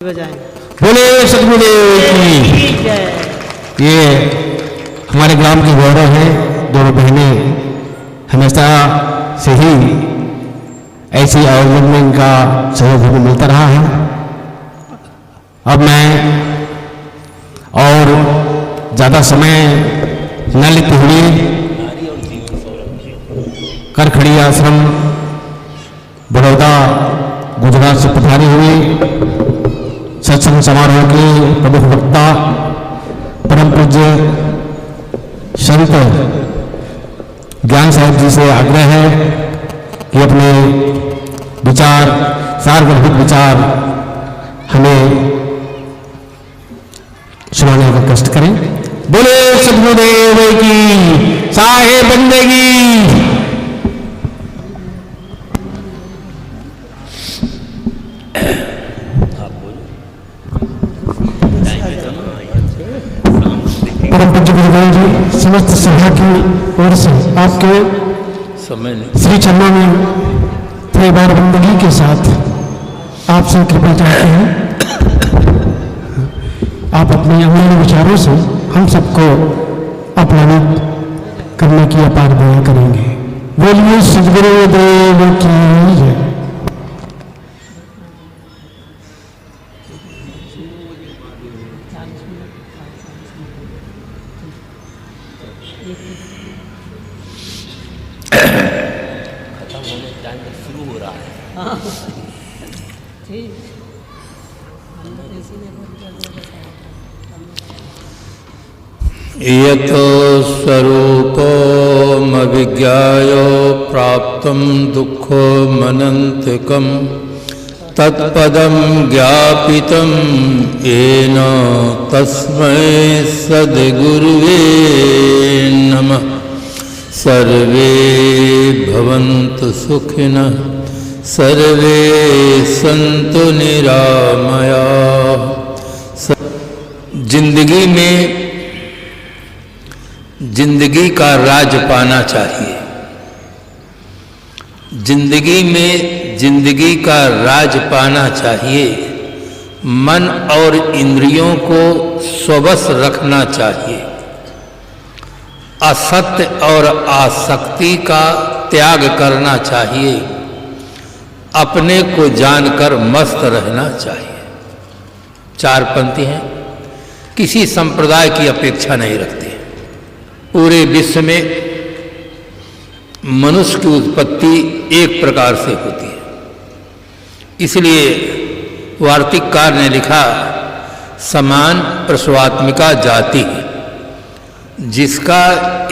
बोले सतगुरुदेव की जय। ये हमारे ग्राम की गौरव है। दोनों बहनें हमेशा से ही ऐसी आयोजन में इनका सहयोग हमें मिलता रहा है। अब मैं और ज़्यादा समय न लेते हुए करखड़ी आश्रम बड़ौदा गुजरात से पधारे हुए सत्संग समारोह के प्रमुख वक्ता परम पूज्य संत ज्ञान साहब जी से आग्रह है कि अपने विचार सार्वभौमिक विचार हमें सुनाने का कष्ट करें। बोले सतगुरुदेव की साहेब बंदगी। परम पूज्य गुरुदेव जी समस्त सभा की ओर से आपके श्री चरणों में कई बार बंदगी के साथ आपसे कृपा चाहते हैं। आप अपने अमूल्य विचारों से हम सबको अपमानित करने की अपार दया करेंगे। बोलिए सद्गुरुदेव की जय। खत्म होने टाइम पर शुरू हो रहा है। यतो स्वरूपमभिज्ञाय प्राप्तं दुःखमनन्तिकं तत्पदं ज्ञापितं येन तस्मै सद्गुरुवे नमः। सर्वे भवन्तु सुखिनः सर्वे सन्तु निरामयाः। जिंदगी का राज पाना चाहिए। जिंदगी में जिंदगी का राज पाना चाहिए। मन और इंद्रियों को स्वबस रखना चाहिए। असत्य और आसक्ति का त्याग करना चाहिए। अपने को जानकर मस्त रहना चाहिए। चार पंक्ति हैं, किसी संप्रदाय की अपेक्षा नहीं रखते। पूरे विश्व में मनुष्य की उत्पत्ति एक प्रकार से होती है। इसलिए वार्तिककार ने लिखा, समान प्रसवात्मिका जाति है। जिसका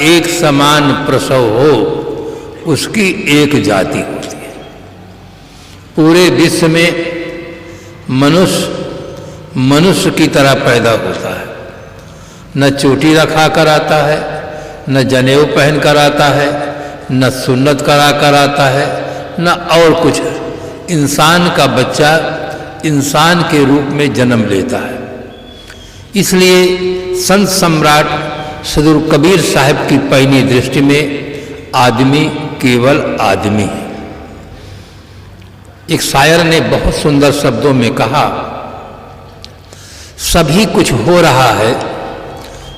एक समान प्रसव हो उसकी एक जाति होती है। पूरे विश्व में मनुष्य की तरह पैदा होता है। न चोटी रखा कर आता है, न जनेऊ पहन कर आता है, न सुन्नत करा कर आता है, न और कुछ। इंसान का बच्चा इंसान के रूप में जन्म लेता है। इसलिए संत सम्राट सदगुरु कबीर साहब की पैनी दृष्टि में आदमी केवल आदमी है। एक शायर ने बहुत सुंदर शब्दों में कहा, सभी कुछ हो रहा है,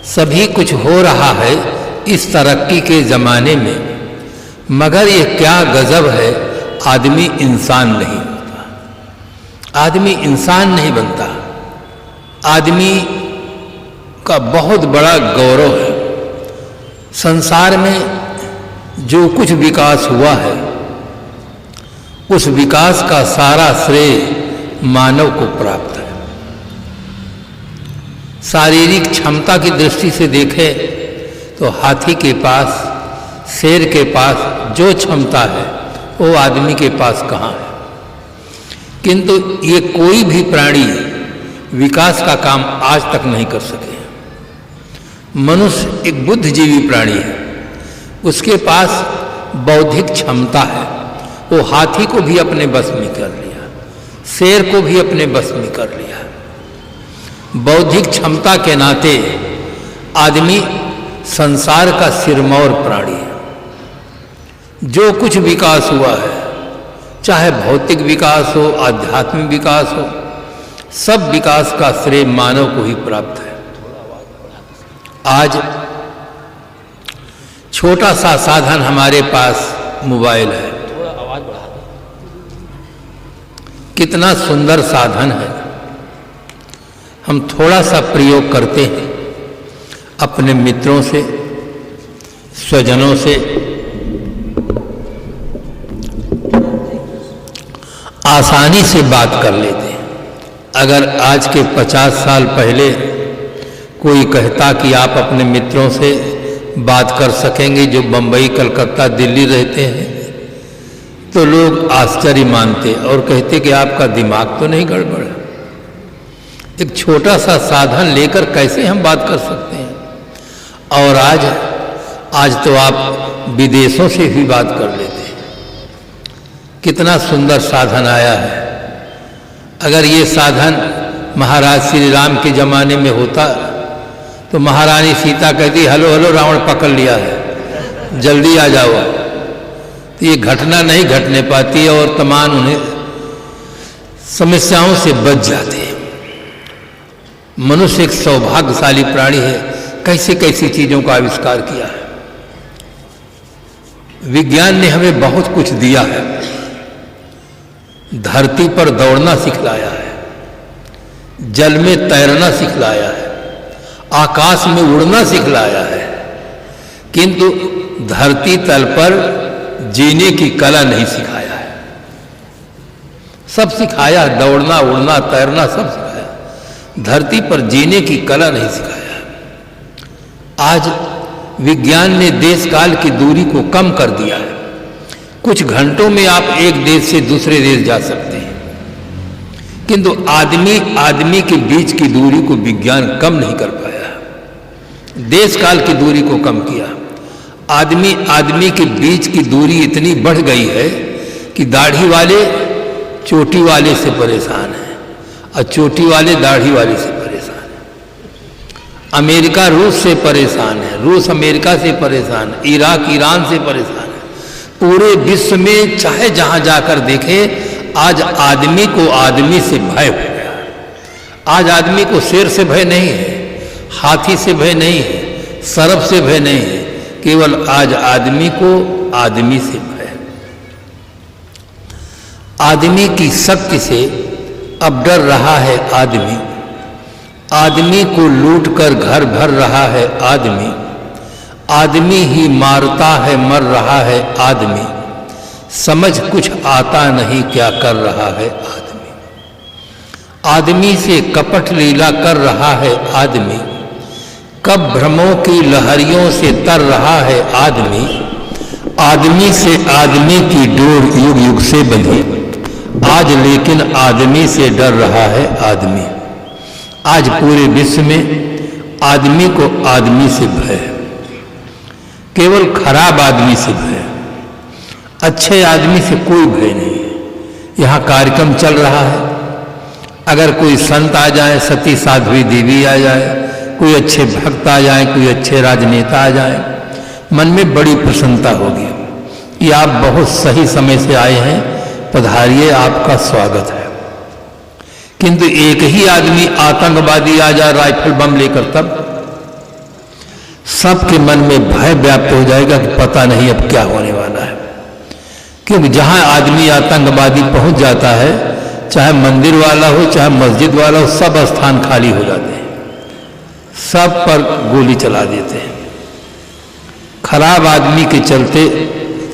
सभी कुछ हो रहा है इस तरक्की के ज़माने में, मगर ये क्या गजब है, आदमी इंसान नहीं होता। आदमी इंसान नहीं बनता। आदमी का बहुत बड़ा गौरव है। संसार में जो कुछ विकास हुआ है उस विकास का सारा श्रेय मानव को प्राप्त है। शारीरिक क्षमता की दृष्टि से देखें तो हाथी के पास, शेर के पास जो क्षमता है वो आदमी के पास कहाँ है। किंतु ये कोई भी प्राणी विकास का काम आज तक नहीं कर सके। मनुष्य एक बुद्धिजीवी प्राणी है। उसके पास बौद्धिक क्षमता है। वो हाथी को भी अपने बस में कर लिया, शेर को भी अपने बस में कर लिया। बौद्धिक क्षमता के नाते आदमी संसार का सिरमौर प्राणी है। जो कुछ विकास हुआ है, चाहे भौतिक विकास हो, आध्यात्मिक विकास हो, सब विकास का श्रेय मानव को ही प्राप्त है। आज छोटा सा साधन हमारे पास मोबाइल है, कितना सुंदर साधन है। हम थोड़ा सा प्रयोग करते हैं, अपने मित्रों से, स्वजनों से, आसानी से बात कर लेते हैं। अगर आज के 50 साल पहले कोई कहता कि आप अपने मित्रों से बात कर सकेंगे जो बंबई, कलकत्ता, दिल्ली रहते हैं, तो लोग आश्चर्य मानते और कहते कि आपका दिमाग तो नहीं गड़बड़ है, एक छोटा सा साधन लेकर कैसे हम बात कर सकते हैं। और आज तो आप विदेशों से भी बात कर लेते हैं। कितना सुंदर साधन आया है। अगर ये साधन महाराज श्री राम के ज़माने में होता तो महारानी सीता कहती, हेलो हेलो रावण पकड़ लिया है, जल्दी आ जाओ। तो ये घटना नहीं घटने पाती है और तमाम उन्हें समस्याओं से बच जाते हैं। मनुष्य एक सौभाग्यशाली प्राणी है, कैसे कैसी चीज़ों का आविष्कार किया है। विज्ञान ने हमें बहुत कुछ दिया है। धरती पर दौड़ना सिखलाया है, जल में तैरना सिखलाया है, आकाश में उड़ना सिखलाया है, किंतु धरती तल पर जीने की कला नहीं सिखाया है। सब सिखाया, दौड़ना, उड़ना, तैरना सब सिखाया, धरती पर जीने की कला नहीं सिखाया। आज विज्ञान ने देश काल की दूरी को कम कर दिया है। कुछ घंटों में आप एक देश से दूसरे देश जा सकते हैं, किंतु आदमी के बीच की दूरी को विज्ञान कम नहीं कर पाया। देश काल की दूरी को कम किया। आदमी के बीच की दूरी इतनी बढ़ गई है कि दाढ़ी वाले चोटी वाले से परेशान हैं और चोटी वाले दाढ़ी वाले से परेशान हैं। अमेरिका रूस से परेशान है, रूस अमेरिका से परेशान है, इराक ईरान से परेशान है। पूरे विश्व में चाहे जहां जाकर देखे, आज आदमी को आदमी से भय हो गया। आज आदमी को शेर से भय नहीं है, हाथी से भय नहीं है, सर्प से भय नहीं है, केवल आज आदमी को आदमी से भय है। आदमी की शक्ति से अब डर रहा है आदमी। आदमी को लूटकर घर भर रहा है आदमी। आदमी ही मारता है, मर रहा है आदमी। समझ कुछ आता नहीं क्या कर रहा है आदमी। आदमी से कपट लीला कर रहा है आदमी। कब भ्रमों की लहरियों से तर रहा है आदमी। आदमी से आदमी की डोर युग युग से बंधी, आज लेकिन आदमी से डर रहा है आदमी। आज पूरे विश्व में आदमी को आदमी से भय है, केवल खराब आदमी से भय है, अच्छे आदमी से कोई भय नहीं है। यहाँ कार्यक्रम चल रहा है, अगर कोई संत आ जाए, सती साध्वी देवी आ जाए, कोई अच्छे भक्त आ जाए, कोई अच्छे राजनेता आ जाए, मन में बड़ी प्रसन्नता होगी कि आप बहुत सही समय से आए हैं, पधारिए, आपका स्वागत है। किंतु एक ही आदमी आतंकवादी आ जाए राइफल बम लेकर, तब सबके मन में भय व्याप्त हो जाएगा कि पता नहीं अब क्या होने वाला है। क्योंकि जहां आदमी आतंकवादी पहुंच जाता है, चाहे मंदिर वाला हो चाहे मस्जिद वाला हो, सब स्थान खाली हो जाते हैं, सब पर गोली चला देते हैं। खराब आदमी के चलते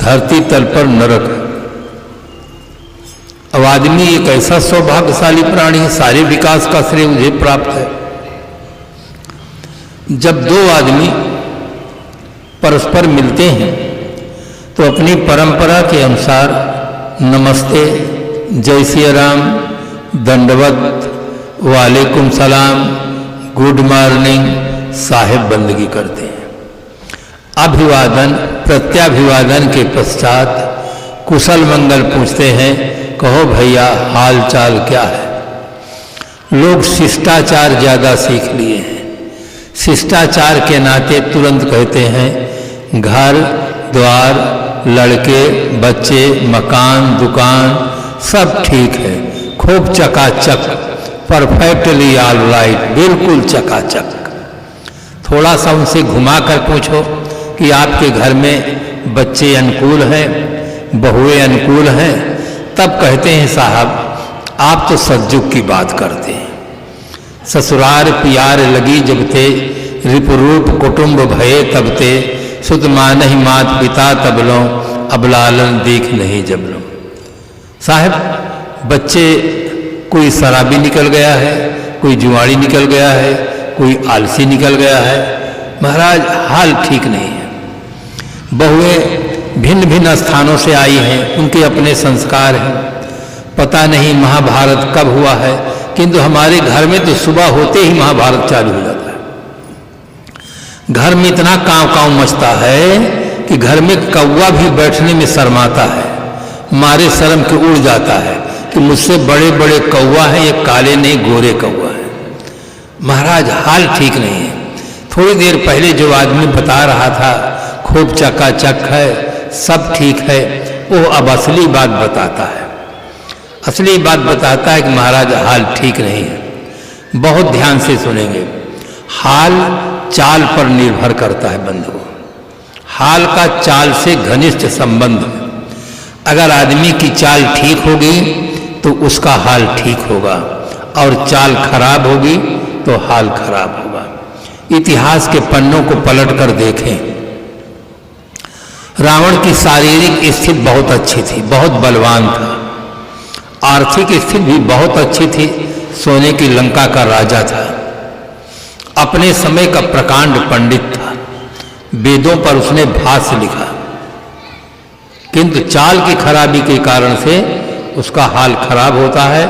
धरती तल पर नरक है। अब आदमी एक ऐसा सौभाग्यशाली प्राणी है, सारे विकास का श्रेय मुझे प्राप्त है। जब दो आदमी परस्पर मिलते हैं तो अपनी परंपरा के अनुसार नमस्ते, जय श्री राम, दंडवत, वालेकुम सलाम, गुड मॉर्निंग, साहेब बंदगी करते हैं। अभिवादन, प्रत्याभिवादन के पश्चात कुशल मंगल पूछते हैं, कहो भैया हाल चाल क्या है। लोग शिष्टाचार ज़्यादा सीख लिए हैं। शिष्टाचार के नाते तुरंत कहते हैं घर द्वार, लड़के बच्चे, मकान दुकान सब ठीक है, खूब चकाचक, परफेक्टली ऑल राइट, बिल्कुल चकाचक। थोड़ा सा उनसे घुमा कर पूछो कि आपके घर में बच्चे अनुकूल हैं, बहुएं अनुकूल हैं, तब कहते हैं साहब आप तो सतयुग की बात करते हैं। ससुरार प्यार लगी जब ते, रिपुरूप कुटुंब भये तब ते, सुत मानहि मात पिता तबलो, अब लालन देख नहीं जबलो। साहब बच्चे कोई शराबी निकल गया है, कोई जुआड़ी निकल गया है, कोई आलसी निकल गया है, महाराज हाल ठीक नहीं है। बहुएं भिन्न भिन्न स्थानों से आई हैं, उनके अपने संस्कार हैं। पता नहीं महाभारत कब हुआ है, किंतु हमारे घर में तो सुबह होते ही महाभारत चालू हो जाता है। घर में इतना कांव कांव मचता है कि घर में कौवा भी बैठने में शर्माता है, मारे शर्म के उड़ जाता है कि मुझसे बड़े बड़े कौवा हैं, ये काले नहीं गोरे कौवा हैं। महाराज हाल ठीक नहीं है। थोड़ी देर पहले जो आदमी बता रहा था खूब चकाचक है, सब ठीक है, वो अब असली बात बताता है। असली बात बताता है कि महाराज हाल ठीक नहीं है। बहुत ध्यान से सुनेंगे। हाल चाल पर निर्भर करता है बंधुओं। हाल का चाल से घनिष्ठ संबंध है। अगर आदमी की चाल ठीक होगी तो उसका हाल ठीक होगा, और चाल खराब होगी तो हाल खराब होगा। इतिहास के पन्नों को पलट कर देखें। रावण की शारीरिक स्थिति बहुत अच्छी थी, बहुत बलवान था। आर्थिक स्थिति भी बहुत अच्छी थी, सोने की लंका का राजा था। अपने समय का प्रकांड पंडित था, वेदों पर उसने भाष्य लिखा, किंतु चाल की खराबी के कारण से उसका हाल खराब होता है।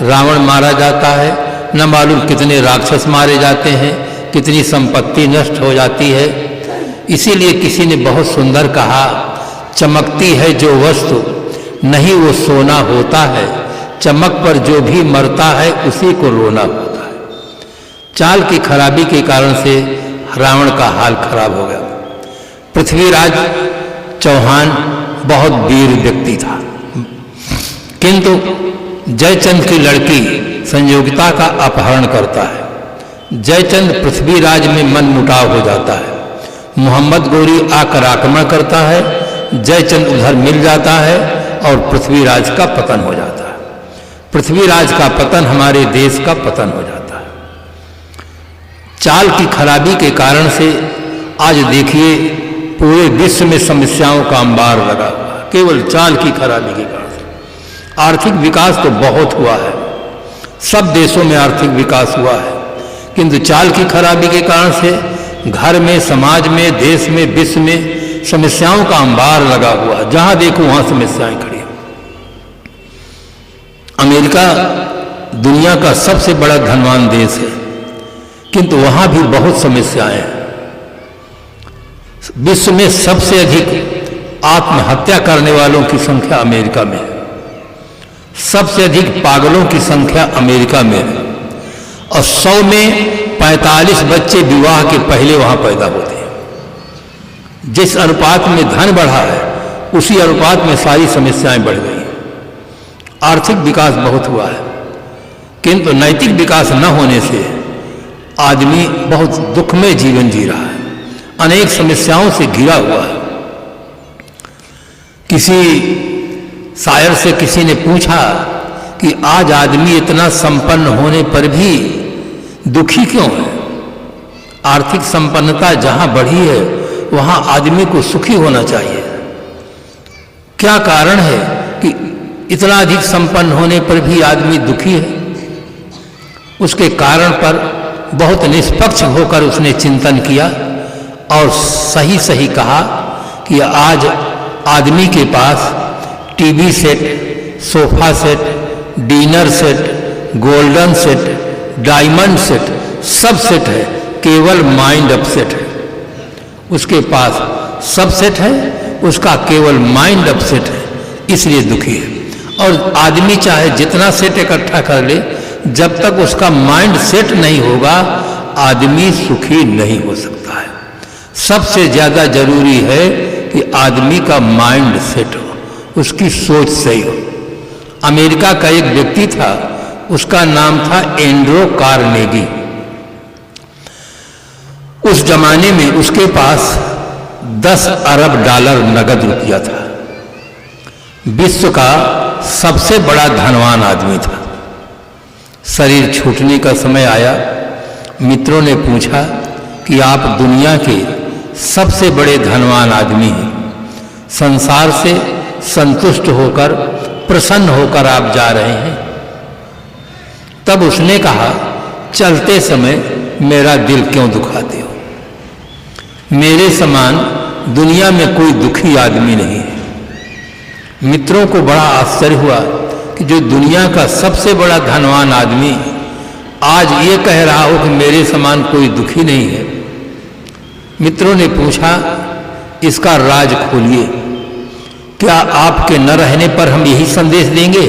रावण मारा जाता है, न मालूम कितने राक्षस मारे जाते हैं, कितनी संपत्ति नष्ट हो जाती है। इसीलिए किसी ने बहुत सुंदर कहा, चमकती है जो वस्तु नहीं वो सोना होता है, चमक पर जो भी मरता है उसी को रोना होता है। चाल की खराबी के कारण से रावण का हाल खराब हो गया। पृथ्वीराज चौहान बहुत वीर व्यक्ति था, किंतु जयचंद की लड़की संयोगिता का अपहरण करता है। जयचंद पृथ्वीराज में मन मुटाव हो जाता है। मोहम्मद गोरी आकर आक्रमण करता है, जयचंद उधर मिल जाता है और पृथ्वीराज का पतन हो जाता है। पृथ्वीराज का पतन हमारे देश का पतन हो जाता है। चाल की खराबी के कारण से आज देखिए पूरे विश्व में समस्याओं का अंबार लगा हुआ, केवल चाल की खराबी के कारण से। आर्थिक विकास तो बहुत हुआ है, सब देशों में आर्थिक विकास हुआ है, किंतु चाल की खराबी के कारण से घर में, समाज में, देश में, विश्व में समस्याओं का अंबार लगा हुआ। जहां देखो वहां समस्याएं खड़ी हैं। अमेरिका दुनिया का सबसे बड़ा धनवान देश है, किंतु वहां भी बहुत समस्याएं हैं। विश्व में सबसे अधिक आत्महत्या करने वालों की संख्या अमेरिका में है, सबसे अधिक पागलों की संख्या अमेरिका में है, और 100 में 45 बच्चे विवाह के पहले वहां पैदा होते हैं। जिस अनुपात में धन बढ़ा है उसी अनुपात में सारी समस्याएं बढ़ गई। आर्थिक विकास बहुत हुआ है, किंतु नैतिक विकास न होने से आदमी बहुत दुखमय जीवन जी रहा है, अनेक समस्याओं से घिरा हुआ है। किसी शायर से किसी ने पूछा कि आज आदमी इतना संपन्न होने पर भी दुखी क्यों है? आर्थिक संपन्नता जहां बढ़ी है वहां आदमी को सुखी होना चाहिए। क्या कारण है कि इतना अधिक संपन्न होने पर भी आदमी दुखी है? उसके कारण पर बहुत निष्पक्ष होकर उसने चिंतन किया और सही सही कहा कि आज आदमी के पास TV set, sofa set, dinner set, golden set, diamond set, सब सेट है, केवल माइंड अपसेट है। उसके पास सब सेट है, उसका केवल माइंड अपसेट है, इसलिए दुखी है। और आदमी चाहे जितना सेट इकट्ठा कर ले, जब तक उसका माइंड सेट नहीं होगा आदमी सुखी नहीं हो सकता है। सबसे ज्यादा जरूरी है कि आदमी का माइंड सेट हो, उसकी सोच सही हो। अमेरिका का एक व्यक्ति था, उसका नाम था एंड्रो कार्नेगी। उस जमाने में उसके पास 10 अरब डॉलर नगद रुपया था। विश्व का सबसे बड़ा धनवान आदमी था। शरीर छूटने का समय आया। मित्रों ने पूछा कि आप दुनिया के सबसे बड़े धनवान आदमी हैं, संसार से संतुष्ट होकर, प्रसन्न होकर आप जा रहे हैं। तब उसने कहा, चलते समय मेरा दिल क्यों दुखाते हो? मेरे समान दुनिया में कोई दुखी आदमी नहीं है। मित्रों को बड़ा आश्चर्य हुआ कि जो दुनिया का सबसे बड़ा धनवान आदमी आज ये कह रहा हो कि मेरे समान कोई दुखी नहीं है। मित्रों ने पूछा, इसका राज खोलिए। क्या आपके न रहने पर हम यही संदेश देंगे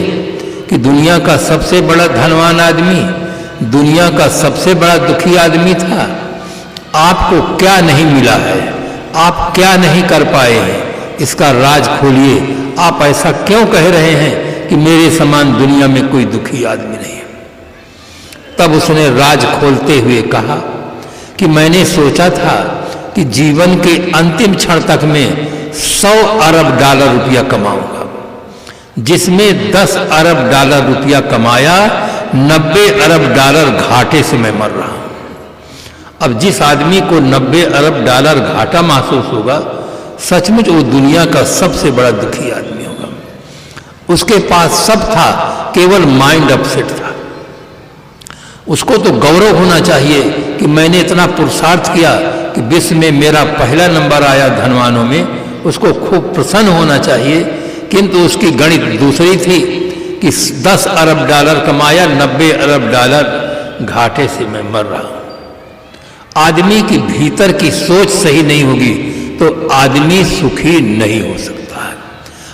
कि दुनिया का सबसे बड़ा धनवान आदमी दुनिया का सबसे बड़ा दुखी आदमी था? आपको क्या नहीं मिला है? आप क्या नहीं कर पाए हैं? इसका राज खोलिए। आप ऐसा क्यों कह रहे हैं कि मेरे समान दुनिया में कोई दुखी आदमी नहीं है? तब उसने राज खोलते हुए कहा कि मैंने सोचा था कि जीवन के अंतिम क्षण तक में 100 अरब डॉलर रुपया कमाऊंगा, जिसमें 10 अरब डॉलर रुपया कमाया, 90 अरब डॉलर घाटे से मैं मर रहा हूं। अब जिस आदमी को 90 अरब डॉलर घाटा महसूस होगा, सचमुच वो दुनिया का सबसे बड़ा दुखी आदमी होगा। उसके पास सब था, केवल माइंड अपसेट था। उसको तो गौरव होना चाहिए कि मैंने इतना पुरुषार्थ किया कि विश्व में मेरा पहला नंबर आया धनवानों में। उसको खूब प्रसन्न होना चाहिए, किंतु उसकी गणित दूसरी थी कि 10 अरब डॉलर कमाया, 90 अरब डॉलर घाटे से मैं मर रहा हूं। आदमी की भीतर की सोच सही नहीं होगी तो आदमी सुखी नहीं हो सकता है।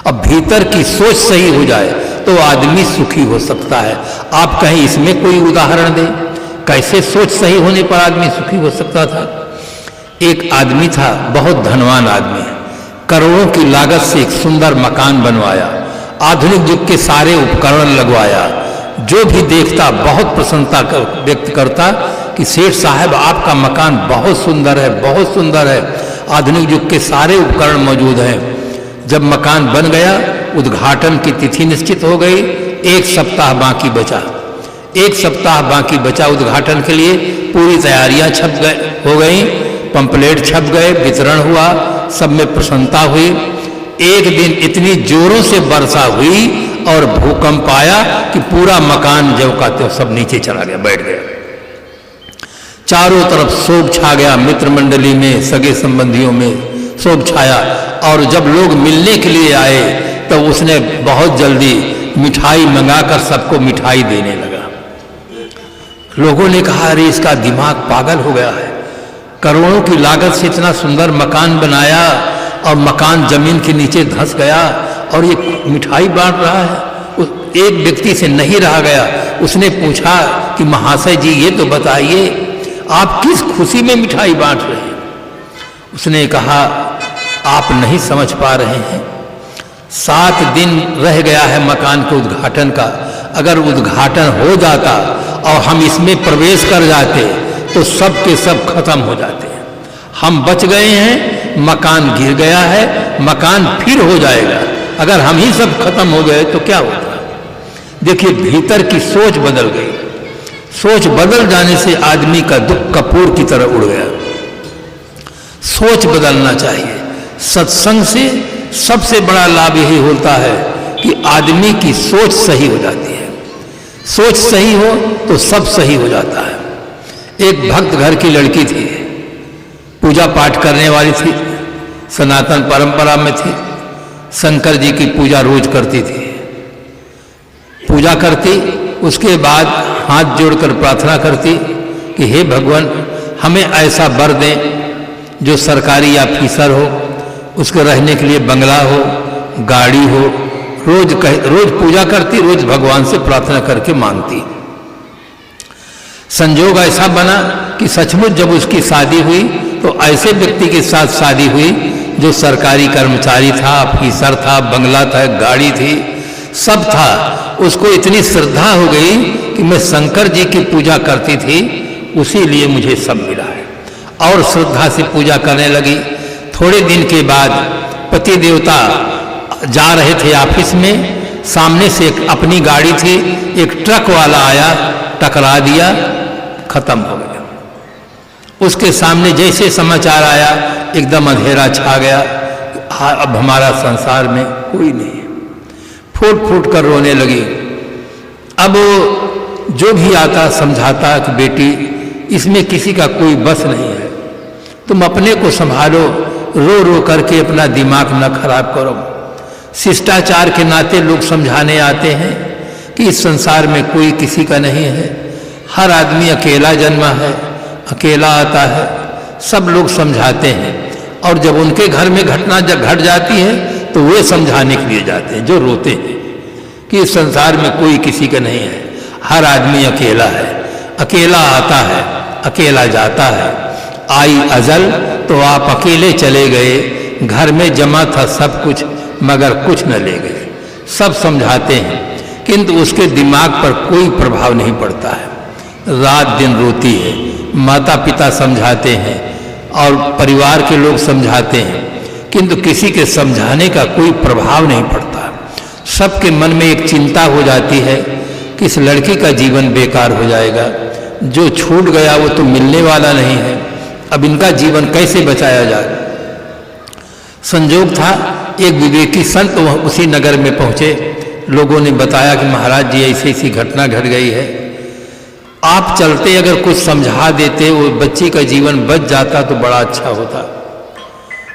अब भीतर की सोच सही हो जाए तो आदमी सुखी हो सकता है। आप कहीं इसमें कोई उदाहरण दें, कैसे सोच सही होने पर आदमी सुखी हो सकता था? एक आदमी था, बहुत धनवान आदमी, करोड़ों की लागत से एक सुंदर मकान बनवाया, आधुनिक युग के सारे उपकरण लगवाया। जो भी देखता बहुत प्रसन्नता व्यक्त करता कि सेठ साहब आपका मकान बहुत सुंदर है, बहुत सुंदर है, आधुनिक युग के सारे उपकरण मौजूद हैं। जब मकान बन गया, उद्घाटन की तिथि निश्चित हो गई। 1 सप्ताह बाकी बचा। 1 सप्ताह बाकी बचा उद्घाटन के लिए। पूरी तैयारियां हो गई, पंपलेट छप गए, वितरण हुआ, सब में प्रसन्नता हुई। एक दिन इतनी जोरों से वर्षा हुई और भूकंप आया कि पूरा मकान ज्यों का त्यों सब नीचे चला गया, बैठ गया। चारों तरफ शोक छा गया, मित्र मंडली में, सगे संबंधियों में शोक छाया। और जब लोग मिलने के लिए आए तो उसने बहुत जल्दी मिठाई मंगाकर सबको मिठाई देने लगा। लोगों ने कहा, अरे इसका दिमाग पागल हो गया है, करोड़ों की लागत से इतना सुंदर मकान बनाया और मकान जमीन के नीचे धंस गया और ये मिठाई बांट रहा है। एक व्यक्ति से नहीं रहा गया। उसने पूछा कि महाशय जी, ये तो बताइए आप किस खुशी में मिठाई बांट रहे हैं? उसने कहा, आप नहीं समझ पा रहे हैं, 7 दिन रह गया है मकान के उद्घाटन का। अगर उद्घाटन हो जाता और हम इसमें प्रवेश कर जाते तो सब के सब खत्म हो जाते हैं। हम बच गए हैं, मकान गिर गया है, मकान फिर हो जाएगा। अगर हम ही सब खत्म हो गए तो क्या होता? देखिए, भीतर की सोच बदल गई। सोच बदल जाने से आदमी का दुख कपूर की तरह उड़ गया। सोच बदलना चाहिए। सत्संग से सबसे बड़ा लाभ यही होता है कि आदमी की सोच सही हो जाती है। सोच सही हो तो सब सही हो जाता है। एक भक्त घर की लड़की थी, पूजा पाठ करने वाली थी, सनातन परंपरा में थी, शंकर जी की पूजा रोज करती थी। पूजा करती, उसके बाद हाथ जोड़कर प्रार्थना करती कि हे भगवान, हमें ऐसा वर दें जो सरकारी ऑफिसर हो, उसके रहने के लिए बंगला हो, गाड़ी हो। रोज पूजा करती, रोज भगवान से प्रार्थना करके मांगती। संजोग ऐसा बना कि सचमुच जब उसकी शादी हुई तो ऐसे व्यक्ति के साथ शादी हुई जो सरकारी कर्मचारी था, ऑफिसर था, बंगला था, गाड़ी थी, सब था। उसको इतनी श्रद्धा हो गई कि मैं शंकर जी की पूजा करती थी, उसी लिए मुझे सब मिला है। और श्रद्धा से पूजा करने लगी। थोड़े दिन के बाद पति देवता जा रहे थे ऑफिस में, सामने से अपनी गाड़ी थी, एक ट्रक वाला आया, टकरा दिया, खत्म हो गया। उसके सामने जैसे समाचार आया, एकदम अंधेरा छा गया। अब हमारा संसार में कोई नहीं है। फूट फूट कर रोने लगी। अब जो भी आता समझाता कि बेटी, इसमें किसी का कोई बस नहीं है, तुम अपने को संभालो, रो रो करके अपना दिमाग न खराब करो। शिष्टाचार के नाते लोग समझाने आते हैं कि इस संसार में कोई किसी का नहीं है, हर आदमी अकेला जन्मा है, अकेला आता है। सब लोग समझाते हैं, और जब उनके घर में घटना जब घट जाती है तो वे समझाने के लिए जाते हैं, जो रोते हैं कि इस संसार में कोई किसी का नहीं है, हर आदमी अकेला है, अकेला आता है, अकेला जाता है। आई अजल तो आप अकेले चले गए, घर में जमा था सब कुछ मगर कुछ न ले गए। सब समझाते हैं, किंतु उसके दिमाग पर कोई प्रभाव नहीं पड़ता है। रात दिन रोती है। माता पिता समझाते हैं और परिवार के लोग समझाते हैं, किंतु किसी के समझाने का कोई प्रभाव नहीं पड़ता। सबके मन में एक चिंता हो जाती है कि इस लड़की का जीवन बेकार हो जाएगा, जो छूट गया वो तो मिलने वाला नहीं है, अब इनका जीवन कैसे बचाया जाए। संजोग था, एक विवेकी संत उसी नगर में पहुंचे। लोगों ने बताया कि महाराज जी ऐसी ऐसी घटना घट गई है, आप चलते अगर कुछ समझा देते, वो बच्ची का जीवन बच जाता तो बड़ा अच्छा होता।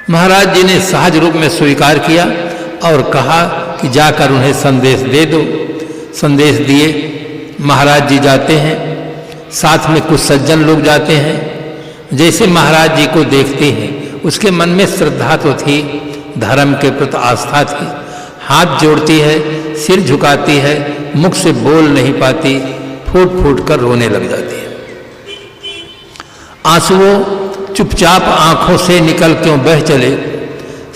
महाराज जी ने सहज रूप में स्वीकार किया और कहा कि जाकर उन्हें संदेश दे दो। संदेश दिए। महाराज जी जाते हैं, साथ में कुछ सज्जन लोग जाते हैं। जैसे महाराज जी को देखते हैं, उसके मन में श्रद्धा तो थी, धर्म के प्रति आस्था थी। हाथ जोड़ती है, सिर झुकाती है, मुख से बोल नहीं पाती, फूट फूट कर रोने लग जाती है। आंसुओं चुपचाप आंखों से निकल क्यों बह चले,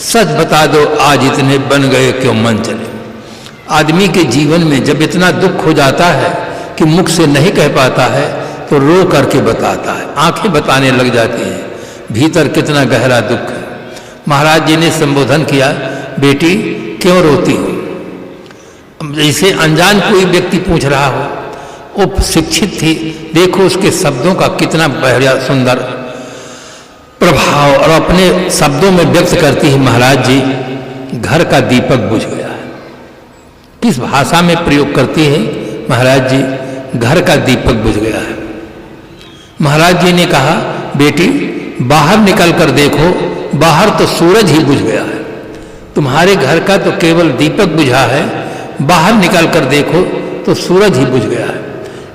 सच बता दो आज इतने बन गए क्यों मन चले। आदमी के जीवन में जब इतना दुख हो जाता है कि मुख से नहीं कह पाता है, तो रो करके बताता है, आंखें बताने लग जाती हैं भीतर कितना गहरा दुख है। महाराज जी ने संबोधन किया, बेटी क्यों रोती हो। जैसे अनजान कोई व्यक्ति पूछ रहा हो, वो शिक्षित थी, देखो उसके शब्दों का कितना बढ़िया सुंदर प्रभाव, और अपने शब्दों में व्यक्त करती है, महाराज जी घर का दीपक बुझ गया है। किस भाषा में प्रयोग करती है, महाराज जी घर का दीपक बुझ गया है। महाराज जी ने कहा, बेटी बाहर निकल कर देखो, बाहर तो सूरज ही बुझ गया है, तुम्हारे घर का तो केवल दीपक बुझा है, बाहर निकल कर देखो तो सूरज ही बुझ गया है।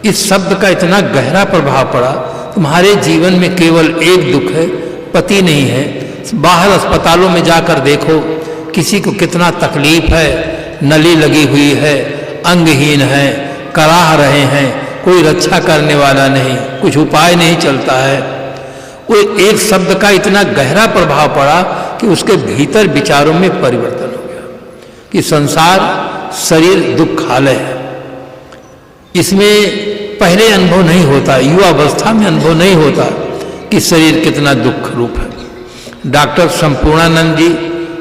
इस शब्द का इतना गहरा प्रभाव पड़ा। तुम्हारे जीवन में केवल एक दुख है, पति नहीं है। बाहर अस्पतालों में जाकर देखो, किसी को कितना तकलीफ है, नली लगी हुई है, अंगहीन है, कराह रहे हैं, कोई रक्षा करने वाला नहीं, कुछ उपाय नहीं चलता है। वो एक शब्द का इतना गहरा प्रभाव पड़ा कि उसके भीतर विचारों में परिवर्तन हो गया कि संसार शरीर दुखालय है। इसमें पहले अनुभव नहीं होता, युवा अवस्था में अनुभव नहीं होता कि शरीर कितना दुख रूप है। डॉक्टर संपूर्णानंद जी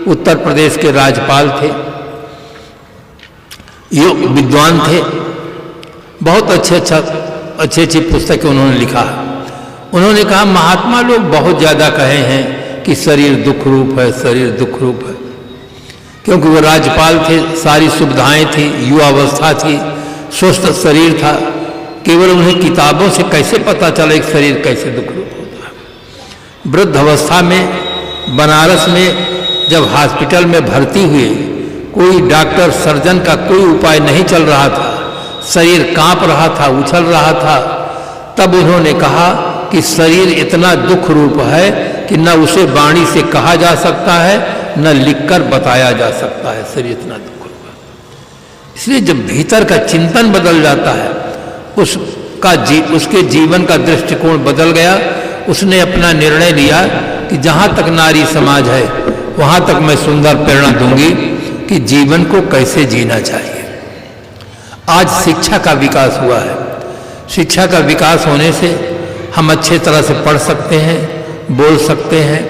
उत्तर प्रदेश के राज्यपाल थे, योग विद्वान थे, बहुत अच्छी पुस्तकें उन्होंने लिखा। उन्होंने कहा, महात्मा लोग बहुत ज़्यादा कहे हैं कि शरीर दुख रूप है, शरीर दुख रूप है, क्योंकि वो राज्यपाल थे, सारी सुविधाएं थी, युवा अवस्था थी, स्वस्थ शरीर था। केवल उन्हें किताबों से कैसे पता चला कि शरीर कैसे दुख रूप होता है। वृद्ध अवस्था में बनारस में जब हॉस्पिटल में भर्ती हुए, कोई डॉक्टर सर्जन का कोई उपाय नहीं चल रहा था, शरीर कांप रहा था, उछल रहा था, तब उन्होंने कहा कि शरीर इतना दुख रूप है कि न उसे वाणी से कहा जा सकता है, न लिखकर बताया जा सकता है, शरीर इतना दुख रूप है। इसलिए जब भीतर का चिंतन बदल जाता है, उसके जीवन का दृष्टिकोण बदल गया। उसने अपना निर्णय लिया कि जहाँ तक नारी समाज है, वहाँ तक मैं सुंदर प्रेरणा दूंगी कि जीवन को कैसे जीना चाहिए। आज शिक्षा का विकास हुआ है, शिक्षा का विकास होने से हम अच्छे तरह से पढ़ सकते हैं, बोल सकते हैं,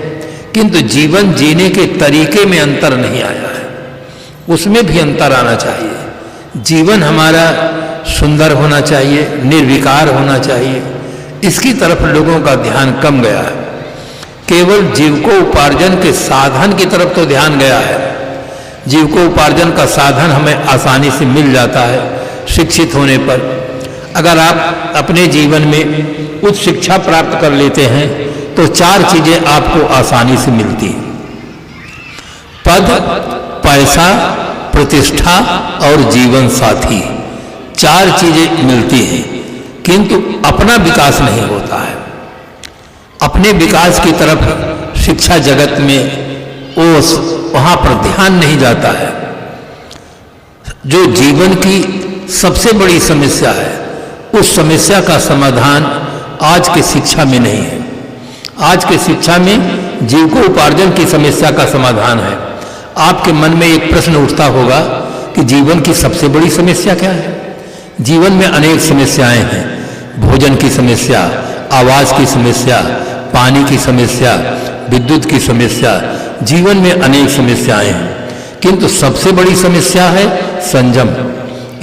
किंतु जीवन जीने के तरीके में अंतर नहीं आया है, उसमें भी अंतर आना चाहिए। जीवन हमारा सुंदर होना चाहिए, निर्विकार होना चाहिए, इसकी तरफ लोगों का ध्यान कम गया है। केवल जीविकोपार्जन के साधन की तरफ तो ध्यान गया है। जीविकोपार्जन का साधन हमें आसानी से मिल जाता है शिक्षित होने पर। अगर आप अपने जीवन में उच्च शिक्षा प्राप्त कर लेते हैं तो 4 चीजें आपको आसानी से मिलती हैं: पद, पैसा, प्रतिष्ठा और जीवन साथी। 4 चीजें मिलती हैं, किंतु अपना विकास नहीं होता है। अपने विकास की तरफ शिक्षा जगत में वहां पर ध्यान नहीं जाता है। जो जीवन की सबसे बड़ी समस्या है, उस समस्या का समाधान आज के शिक्षा में नहीं है। आज के शिक्षा में जीविकोपार्जन की समस्या का समाधान है। आपके मन में एक प्रश्न उठता होगा कि जीवन की सबसे बड़ी समस्या क्या है? जीवन में अनेक समस्याएं हैं। भोजन की समस्या, आवास की समस्या, पानी की समस्या, विद्युत की समस्या, जीवन में अनेक समस्याएं हैं, किंतु सबसे बड़ी समस्या है संयम।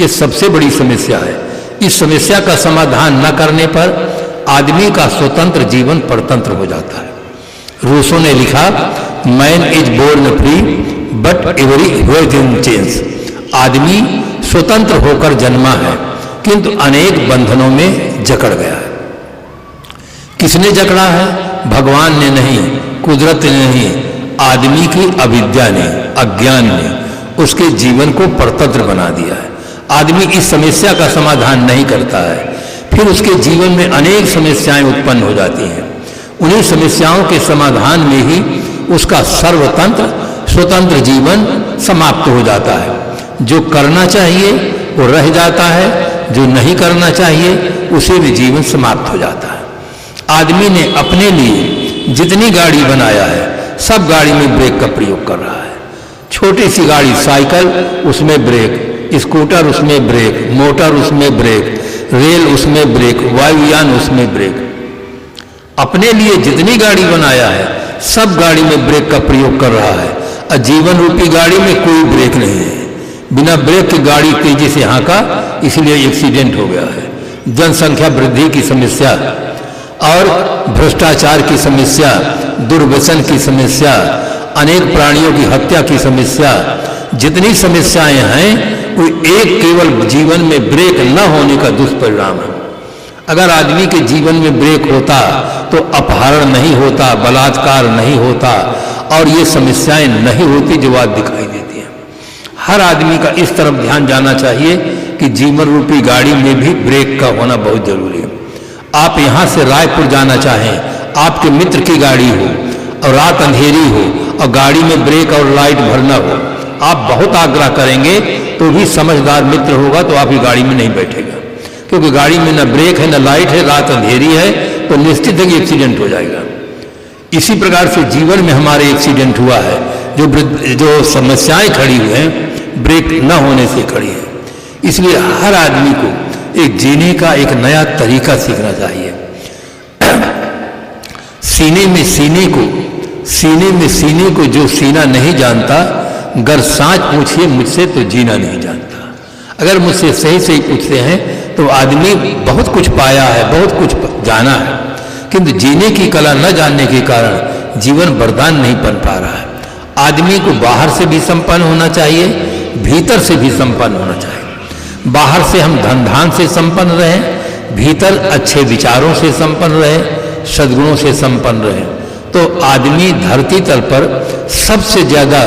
ये सबसे बड़ी समस्या है। इस समस्या का समाधान न करने पर आदमी का स्वतंत्र जीवन परतंत्र हो जाता है। रूसो ने लिखा, man is born free but every change. आदमी स्वतंत्र होकर जन्मा है, किंतु अनेक बंधनों में जकड़ गया है। किसने जकड़ा है? भगवान ने नहीं, कुदरत ने नहीं, आदमी की अविद्या ने, अज्ञान ने उसके जीवन को परतंत्र बना दिया है। आदमी इस समस्या का समाधान नहीं करता है, फिर उसके जीवन में अनेक समस्याएं उत्पन्न हो जाती हैं। उन्हीं समस्याओं के समाधान में ही उसका सर्वतंत्र स्वतंत्र जीवन समाप्त हो जाता है। जो करना चाहिए वो रह जाता है, जो नहीं करना चाहिए उसे भी जीवन समाप्त हो जाता है। आदमी ने अपने लिए जितनी गाड़ी बनाया है, सब गाड़ी में ब्रेक का प्रयोग कर रहा है। छोटी सी गाड़ी साइकिल, उसमें ब्रेक, स्कूटर उसमें ब्रेक, मोटर उसमें ब्रेक, रेल उसमें ब्रेक, वायुयान उसमें ब्रेक। अपने लिए जितनी गाड़ी बनाया है, सब गाड़ी में ब्रेक का प्रयोग कर रहा है, और जीवन रूपी गाड़ी में कोई ब्रेक नहीं है। बिना ब्रेक की गाड़ी तेजी से हाँका, इसलिए एक्सीडेंट हो गया है। जनसंख्या वृद्धि की समस्या और भ्रष्टाचार की समस्या, दुर्व्यसन की समस्या, अनेक प्राणियों की हत्या की समस्या, जितनी समस्याएं हैं वो एक केवल जीवन में ब्रेक न होने का दुष्परिणाम है। अगर आदमी के जीवन में ब्रेक होता तो अपहरण नहीं होता, बलात्कार नहीं होता, और ये समस्याएं नहीं होती जो आज दिखाई देती हैं। हर आदमी का इस तरफ ध्यान जाना चाहिए कि जीवन रूपी गाड़ी में भी ब्रेक का होना बहुत जरूरी है। आप यहाँ से रायपुर जाना चाहें, आपके मित्र की गाड़ी हो और रात अंधेरी हो और गाड़ी में ब्रेक और लाइट भरना हो, आप बहुत आग्रह करेंगे तो भी समझदार मित्र होगा तो आपकी गाड़ी में नहीं बैठेगा, क्योंकि गाड़ी में न ब्रेक है न लाइट है, रात अंधेरी है, तो निश्चित है कि एक्सीडेंट हो जाएगा। इसी प्रकार से जीवन में हमारे एक्सीडेंट हुआ है। जो समस्याएं खड़ी हुई हैं ब्रेक न होने से खड़ी है। इसलिए हर आदमी को एक जीने का एक नया तरीका सीखना चाहिए। सीने में सीने को जो सीना नहीं जानता, गर सांच पूछिए मुझसे तो जीना नहीं जानता। अगर मुझसे सही सही पूछते हैं तो आदमी बहुत कुछ पाया है, बहुत कुछ जाना है, किंतु जीने की कला न जानने के कारण जीवन वरदान नहीं बन पा रहा है। आदमी को बाहर से भी संपन्न होना चाहिए, भीतर से भी संपन्न होना चाहिए। बाहर से हम धन धान से संपन्न रहें, भीतर अच्छे विचारों से संपन्न रहे, सद्गुणों से संपन्न रहे, तो आदमी धरती तल पर सबसे ज्यादा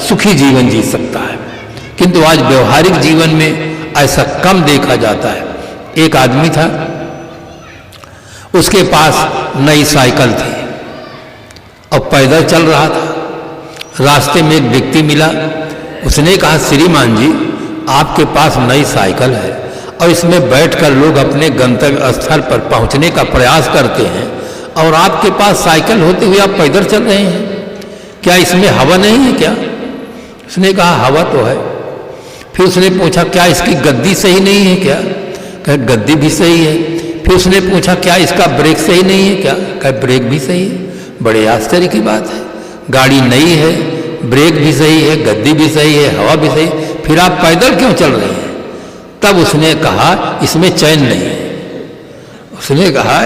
सुखी जीवन जी सकता है। किंतु आज व्यवहारिक जीवन में ऐसा कम देखा जाता है। एक आदमी था, उसके पास नई साइकिल थी और पैदल चल रहा था। रास्ते में एक व्यक्ति मिला, उसने कहा, श्रीमान जी आपके पास नई साइकिल है और इसमें बैठकर लोग अपने गंतव्य स्थल पर पहुंचने का प्रयास करते हैं, और आपके पास साइकिल होते हुए आप पैदल चल रहे हैं, क्या इसमें हवा नहीं है क्या? उसने कहा हवा तो है। फिर उसने पूछा क्या इसकी गद्दी सही नहीं है क्या? कहा गद्दी भी सही है, फिर उसने पूछा क्या इसका ब्रेक सही नहीं है क्या? क्या ब्रेक भी सही है? बड़े आश्चर्य की बात है, गाड़ी नई है, ब्रेक भी सही है, गद्दी भी सही है, हवा भी सही, फिर आप पैदल क्यों चल रहे हैं? तब उसने कहा इसमें चैन नहीं है। उसने कहा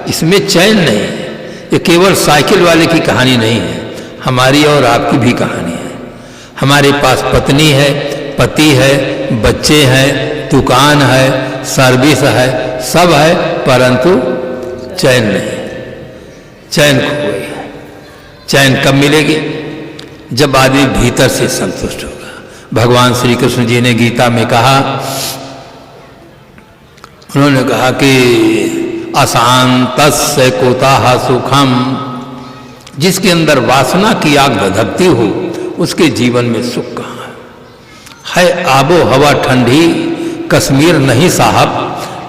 इसमें चैन नहीं है। ये केवल साइकिल वाले की कहानी नहीं है, हमारी और आपकी भी कहानी है। हमारे पास पत्नी है, पति है, बच्चे हैं, दुकान है, सर्विस है, सब है, परंतु चैन नहीं। चैन खो गई है। चैन कब मिलेगी? जब आदमी भीतर से संतुष्ट होगा। भगवान श्री कृष्ण जी ने गीता में कहा, उन्होंने कहा कि अशांतस्य कुतः सुखम, जिसके अंदर वासना की आग धधकती हो उसके जीवन में सुख कहाँ है? आबो हवा ठंडी, कश्मीर नहीं साहब,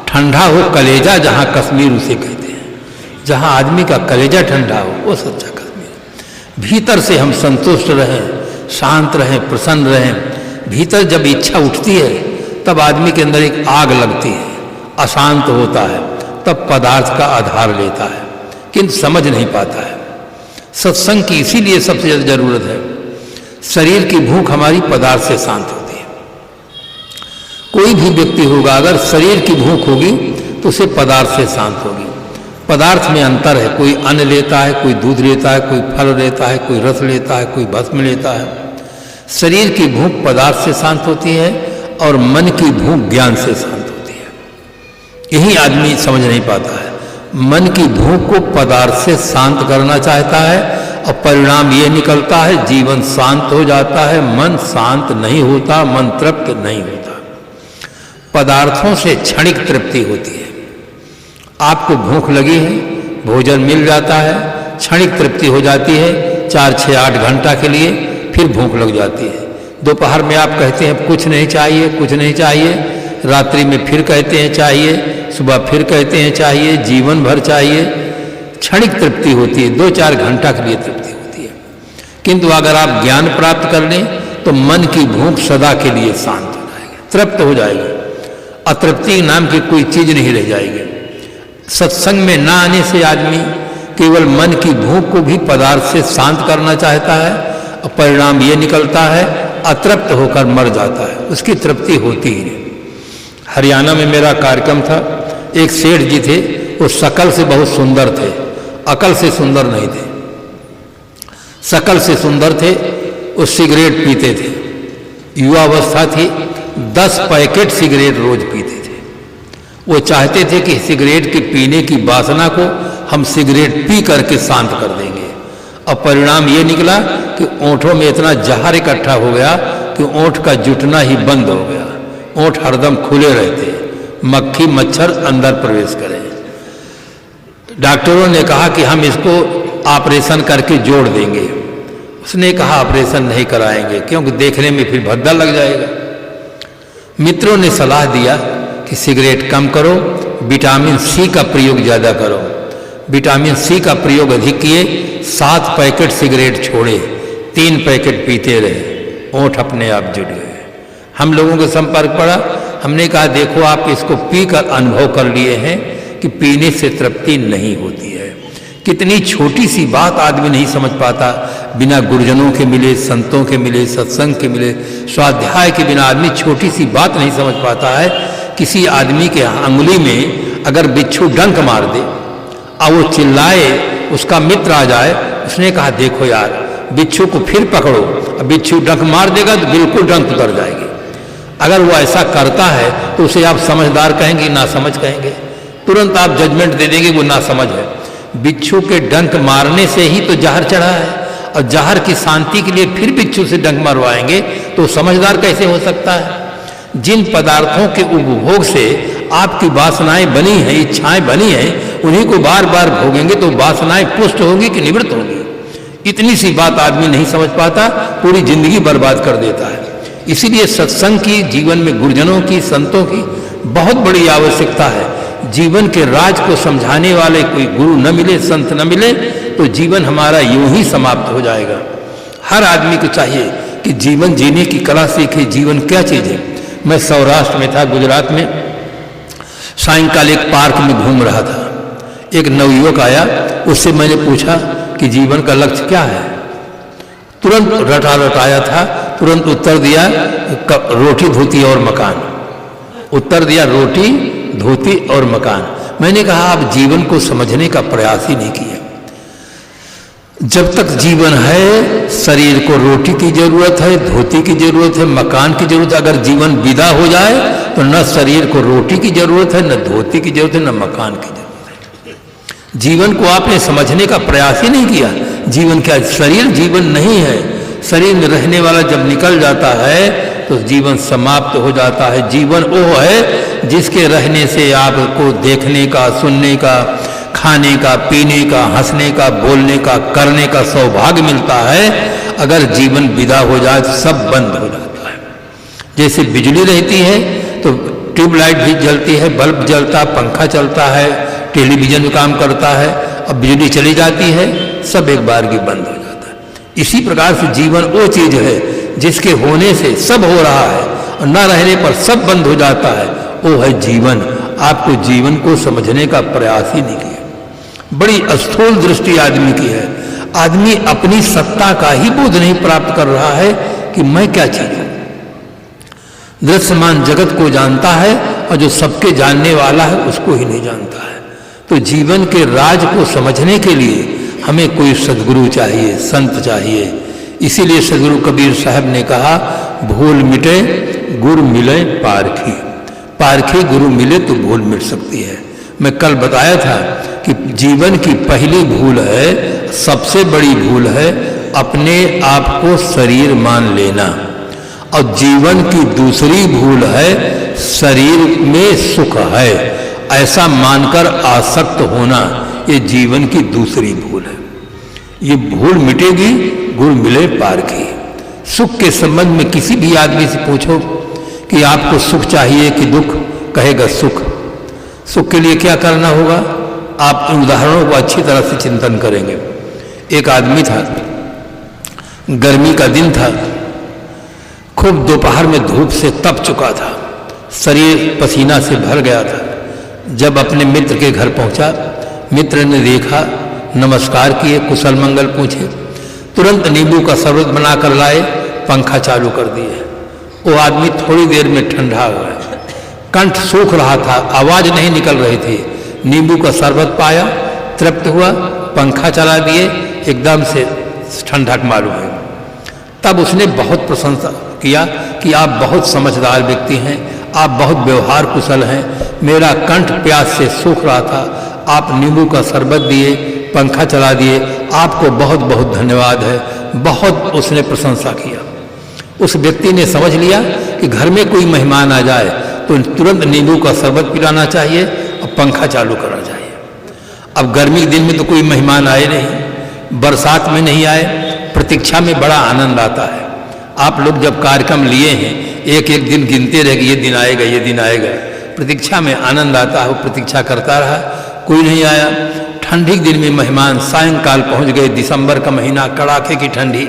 ठंडा हो कलेजा जहाँ कश्मीर उसे कहते हैं। जहाँ आदमी का कलेजा ठंडा हो वो सच्चा कश्मीर। भीतर से हम संतुष्ट रहें, शांत रहें, प्रसन्न रहें। भीतर जब इच्छा उठती है तब आदमी के अंदर एक आग लगती है, अशांत होता है, तब पदार्थ का आधार लेता है, किंतु समझ नहीं पाता है। सत्संग की इसीलिए सबसे ज़्यादा जरूरत है। शरीर की भूख हमारी पदार्थ से शांत होती है। कोई भी व्यक्ति होगा अगर शरीर की भूख होगी तो उसे पदार्थ से शांत होगी। पदार्थ में अंतर है, कोई अन्न लेता है, कोई दूध लेता है, कोई फल लेता है, कोई रस लेता है, कोई भस्म लेता है। शरीर की भूख पदार्थ से शांत होती है और मन की भूख ज्ञान से शांत होती है। यही आदमी समझ नहीं पाता है। मन की भूख को पदार्थ से शांत करना चाहता है और परिणाम ये निकलता है जीवन शांत हो जाता है, मन शांत नहीं होता, मन तृप्त नहीं होता। पदार्थों से क्षणिक तृप्ति होती है। आपको भूख लगी है, भोजन मिल जाता है, क्षणिक तृप्ति हो जाती है 4, 6, 8 घंटा के लिए, फिर भूख लग जाती है। दोपहर में आप कहते हैं कुछ नहीं चाहिए, कुछ नहीं चाहिए, रात्रि में फिर कहते हैं चाहिए, सुबह फिर कहते हैं चाहिए, जीवन भर चाहिए। क्षणिक तृप्ति होती है, 2-4 घंटा के लिए तृप्ति होती है। किंतु अगर आप ज्ञान प्राप्त कर लें तो मन की भूख सदा के लिए शांत हो जाएगी, तृप्त हो जाएगी। अतृप्ति नाम की कोई चीज नहीं रह जाएगी। सत्संग में ना आने से आदमी केवल मन की भूख को भी पदार्थ से शांत करना चाहता है और परिणाम ये निकलता है अतृप्त होकर मर जाता है, उसकी तृप्ति होती ही नहीं। हरियाणा में मेरा कार्यक्रम था, एक सेठ जी थे, वो शकल से बहुत सुंदर थे, अकल से सुंदर नहीं थे। शकल से सुंदर थे, वो सिगरेट पीते थे, युवावस्था थी, 10 पैकेट सिगरेट रोज पीते थे। वो चाहते थे कि सिगरेट के पीने की वासना को हम सिगरेट पी करके शांत कर देंगे, और परिणाम ये निकला कि ओंठों में इतना जहर इकट्ठा हो गया कि ओंठ का जुटना ही बंद हो गया। ओंठ हरदम खुले रहते, मक्खी मच्छर अंदर प्रवेश करें। डॉक्टरों ने कहा कि हम इसको ऑपरेशन करके जोड़ देंगे। उसने कहा ऑपरेशन नहीं कराएंगे क्योंकि देखने में फिर भद्दा लग जाएगा। मित्रों ने सलाह दिया कि सिगरेट कम करो, विटामिन सी का प्रयोग ज़्यादा करो। विटामिन सी का प्रयोग अधिक किए, 7 पैकेट सिगरेट छोड़े, 3 पैकेट पीते रहे, ओंठ अपने आप जुट गए। हम लोगों के संपर्क पड़ा, हमने कहा देखो आप इसको पीकर अनुभव कर लिए हैं कि पीने से तृप्ति नहीं होती है। कितनी छोटी सी बात आदमी नहीं समझ पाता। बिना गुरुजनों के मिले, संतों के मिले, सत्संग के मिले, स्वाध्याय के बिना आदमी छोटी सी बात नहीं समझ पाता है। किसी आदमी के अंगुली में अगर बिच्छू डंक मार दे और वो चिल्लाए, उसका मित्र आ जाए, उसने कहा देखो यार बिच्छू को फिर पकड़ो, बिच्छू डंक मार देगा तो बिल्कुल डंक उतर जाएगी। अगर वो ऐसा करता है तो उसे आप समझदार कहेंगे, ना समझ कहेंगे? तुरंत आप जजमेंट दे देंगे वो ना समझ है। बिच्छू के डंक मारने से ही तो जहर चढ़ा है, और जहर की शांति के लिए फिर बिच्छू से डंक मरवाएंगे तो समझदार कैसे हो सकता है? जिन पदार्थों के उपभोग से आपकी वासनाएं बनी हैं, इच्छाएं बनी हैं, उन्हीं को बार बार भोगेंगे तो वासनाएं पुष्ट होंगी कि निवृत्त होंगी? इतनी सी बात आदमी नहीं समझ पाता, पूरी जिंदगी बर्बाद कर देता है। इसीलिए सत्संग की, जीवन में गुरुजनों की, संतों की बहुत बड़ी आवश्यकता है। जीवन के राज को समझाने वाले कोई गुरु न मिले, संत न मिले तो जीवन हमारा यूं ही समाप्त हो जाएगा। हर आदमी को चाहिए कि जीवन जीने की कला सीखे। जीवन क्या चीज़ है? मैं सौराष्ट्र में था, गुजरात में, सायंकाल एक पार्क में घूम रहा था, एक नवयुवक आया, उससे मैंने पूछा कि जीवन का लक्ष्य क्या है। तुरंत रटाया था, तुरंत उत्तर दिया रोटी धोती और मकान। उत्तर दिया रोटी धोती और मकान। मैंने कहा आप जीवन को समझने का प्रयास ही नहीं किया। जब तक जीवन है शरीर को रोटी की जरूरत है, धोती की जरूरत है, मकान की जरूरत है। अगर जीवन विदा हो जाए तो न शरीर को रोटी की जरूरत है, न धोती की जरूरत है, न मकान की जरूरत है। जीवन को आपने समझने का प्रयास ही नहीं किया। जीवन क्या, शरीर जीवन नहीं है। शरीर में रहने वाला जब निकल जाता है तो जीवन समाप्त हो जाता है। जीवन वो है जिसके रहने से आपको देखने का, सुनने का, खाने का, पीने का, हंसने का, बोलने का, करने का सौभाग्य मिलता है। अगर जीवन विदा हो जाए तो सब बंद हो जाता है। जैसे बिजली रहती है तो ट्यूबलाइट भी जलती है, बल्ब जलता, पंखा चलता है, टेलीविजन काम करता है। अब बिजली चली जाती है, सब एक बार की बंद हो जाता है। इसी प्रकार से जीवन वो चीज है जिसके होने से सब हो रहा है और न रहने पर सब बंद हो जाता है। वो है जीवन। आपको जीवन को समझने का प्रयास ही नहीं किया। बड़ी स्थूल दृष्टि आदमी की है। आदमी अपनी सत्ता का ही बोध नहीं प्राप्त कर रहा है कि मैं क्या चीज हूं। दृश्यमान जगत को जानता है और जो सबके जानने वाला है उसको ही नहीं जानता है। तो जीवन के राज को समझने के लिए हमें कोई सद्गुरु चाहिए, संत चाहिए। इसीलिए सद्गुरु कबीर साहब ने कहा, भूल मिटे गुरु मिले पारखी। पारखी गुरु मिले तो भूल मिट सकती है। मैं कल बताया था कि जीवन की पहली भूल है, सबसे बड़ी भूल है अपने आप को शरीर मान लेना। और जीवन की दूसरी भूल है शरीर में सुख है ऐसा मानकर आसक्त होना। ये जीवन की दूसरी भूल है। ये भूल मिटेगी गुरु मिले पारखी। सुख के संबंध में किसी भी आदमी से पूछो कि आपको सुख चाहिए कि दुख, कहेगा सुख। सुख के लिए क्या करना होगा? आप इन उदाहरणों को अच्छी तरह से चिंतन करेंगे। एक आदमी था, गर्मी का दिन था, खूब दोपहर में धूप से तप चुका था, शरीर पसीना से भर गया था। जब अपने मित्र के घर पहुंचा, मित्र ने देखा, नमस्कार किए, कुशल मंगल पूछे, तुरंत नींबू का शरबत बनाकर लाए, पंखा चालू कर दिए। वो आदमी थोड़ी देर में ठंडा हो गया, कंठ सूख रहा था, आवाज नहीं निकल रही थी। नींबू का शरबत पाया, तृप्त हुआ, पंखा चला दिए, एकदम से ठंडक मालूम है। तब उसने बहुत प्रशंसा किया कि आप बहुत समझदार व्यक्ति हैं, आप बहुत व्यवहार कुशल हैं। मेरा कंठ प्यास से सूख रहा था, आप नींबू का शरबत दिए, पंखा चला दिए, आपको बहुत बहुत धन्यवाद है। बहुत उसने प्रशंसा किया। उस व्यक्ति ने समझ लिया कि घर में कोई मेहमान आ जाए तो तुरंत नींबू का शरबत पिलाना चाहिए और पंखा चालू करना चाहिए। अब गर्मी के दिन में तो कोई मेहमान आए नहीं, बरसात में नहीं आए, प्रतीक्षा में बड़ा आनंद आता है। आप लोग जब कार्यक्रम लिए हैं, एक एक दिन गिनते रहे कि ये दिन आएगा, ये दिन आएगा, प्रतीक्षा में आनंद आता है। वो प्रतीक्षा करता रहा, कोई नहीं आया। ठंडी के दिन में मेहमान सायंकाल पहुंच गए, दिसंबर का महीना, कड़ाके की ठंडी।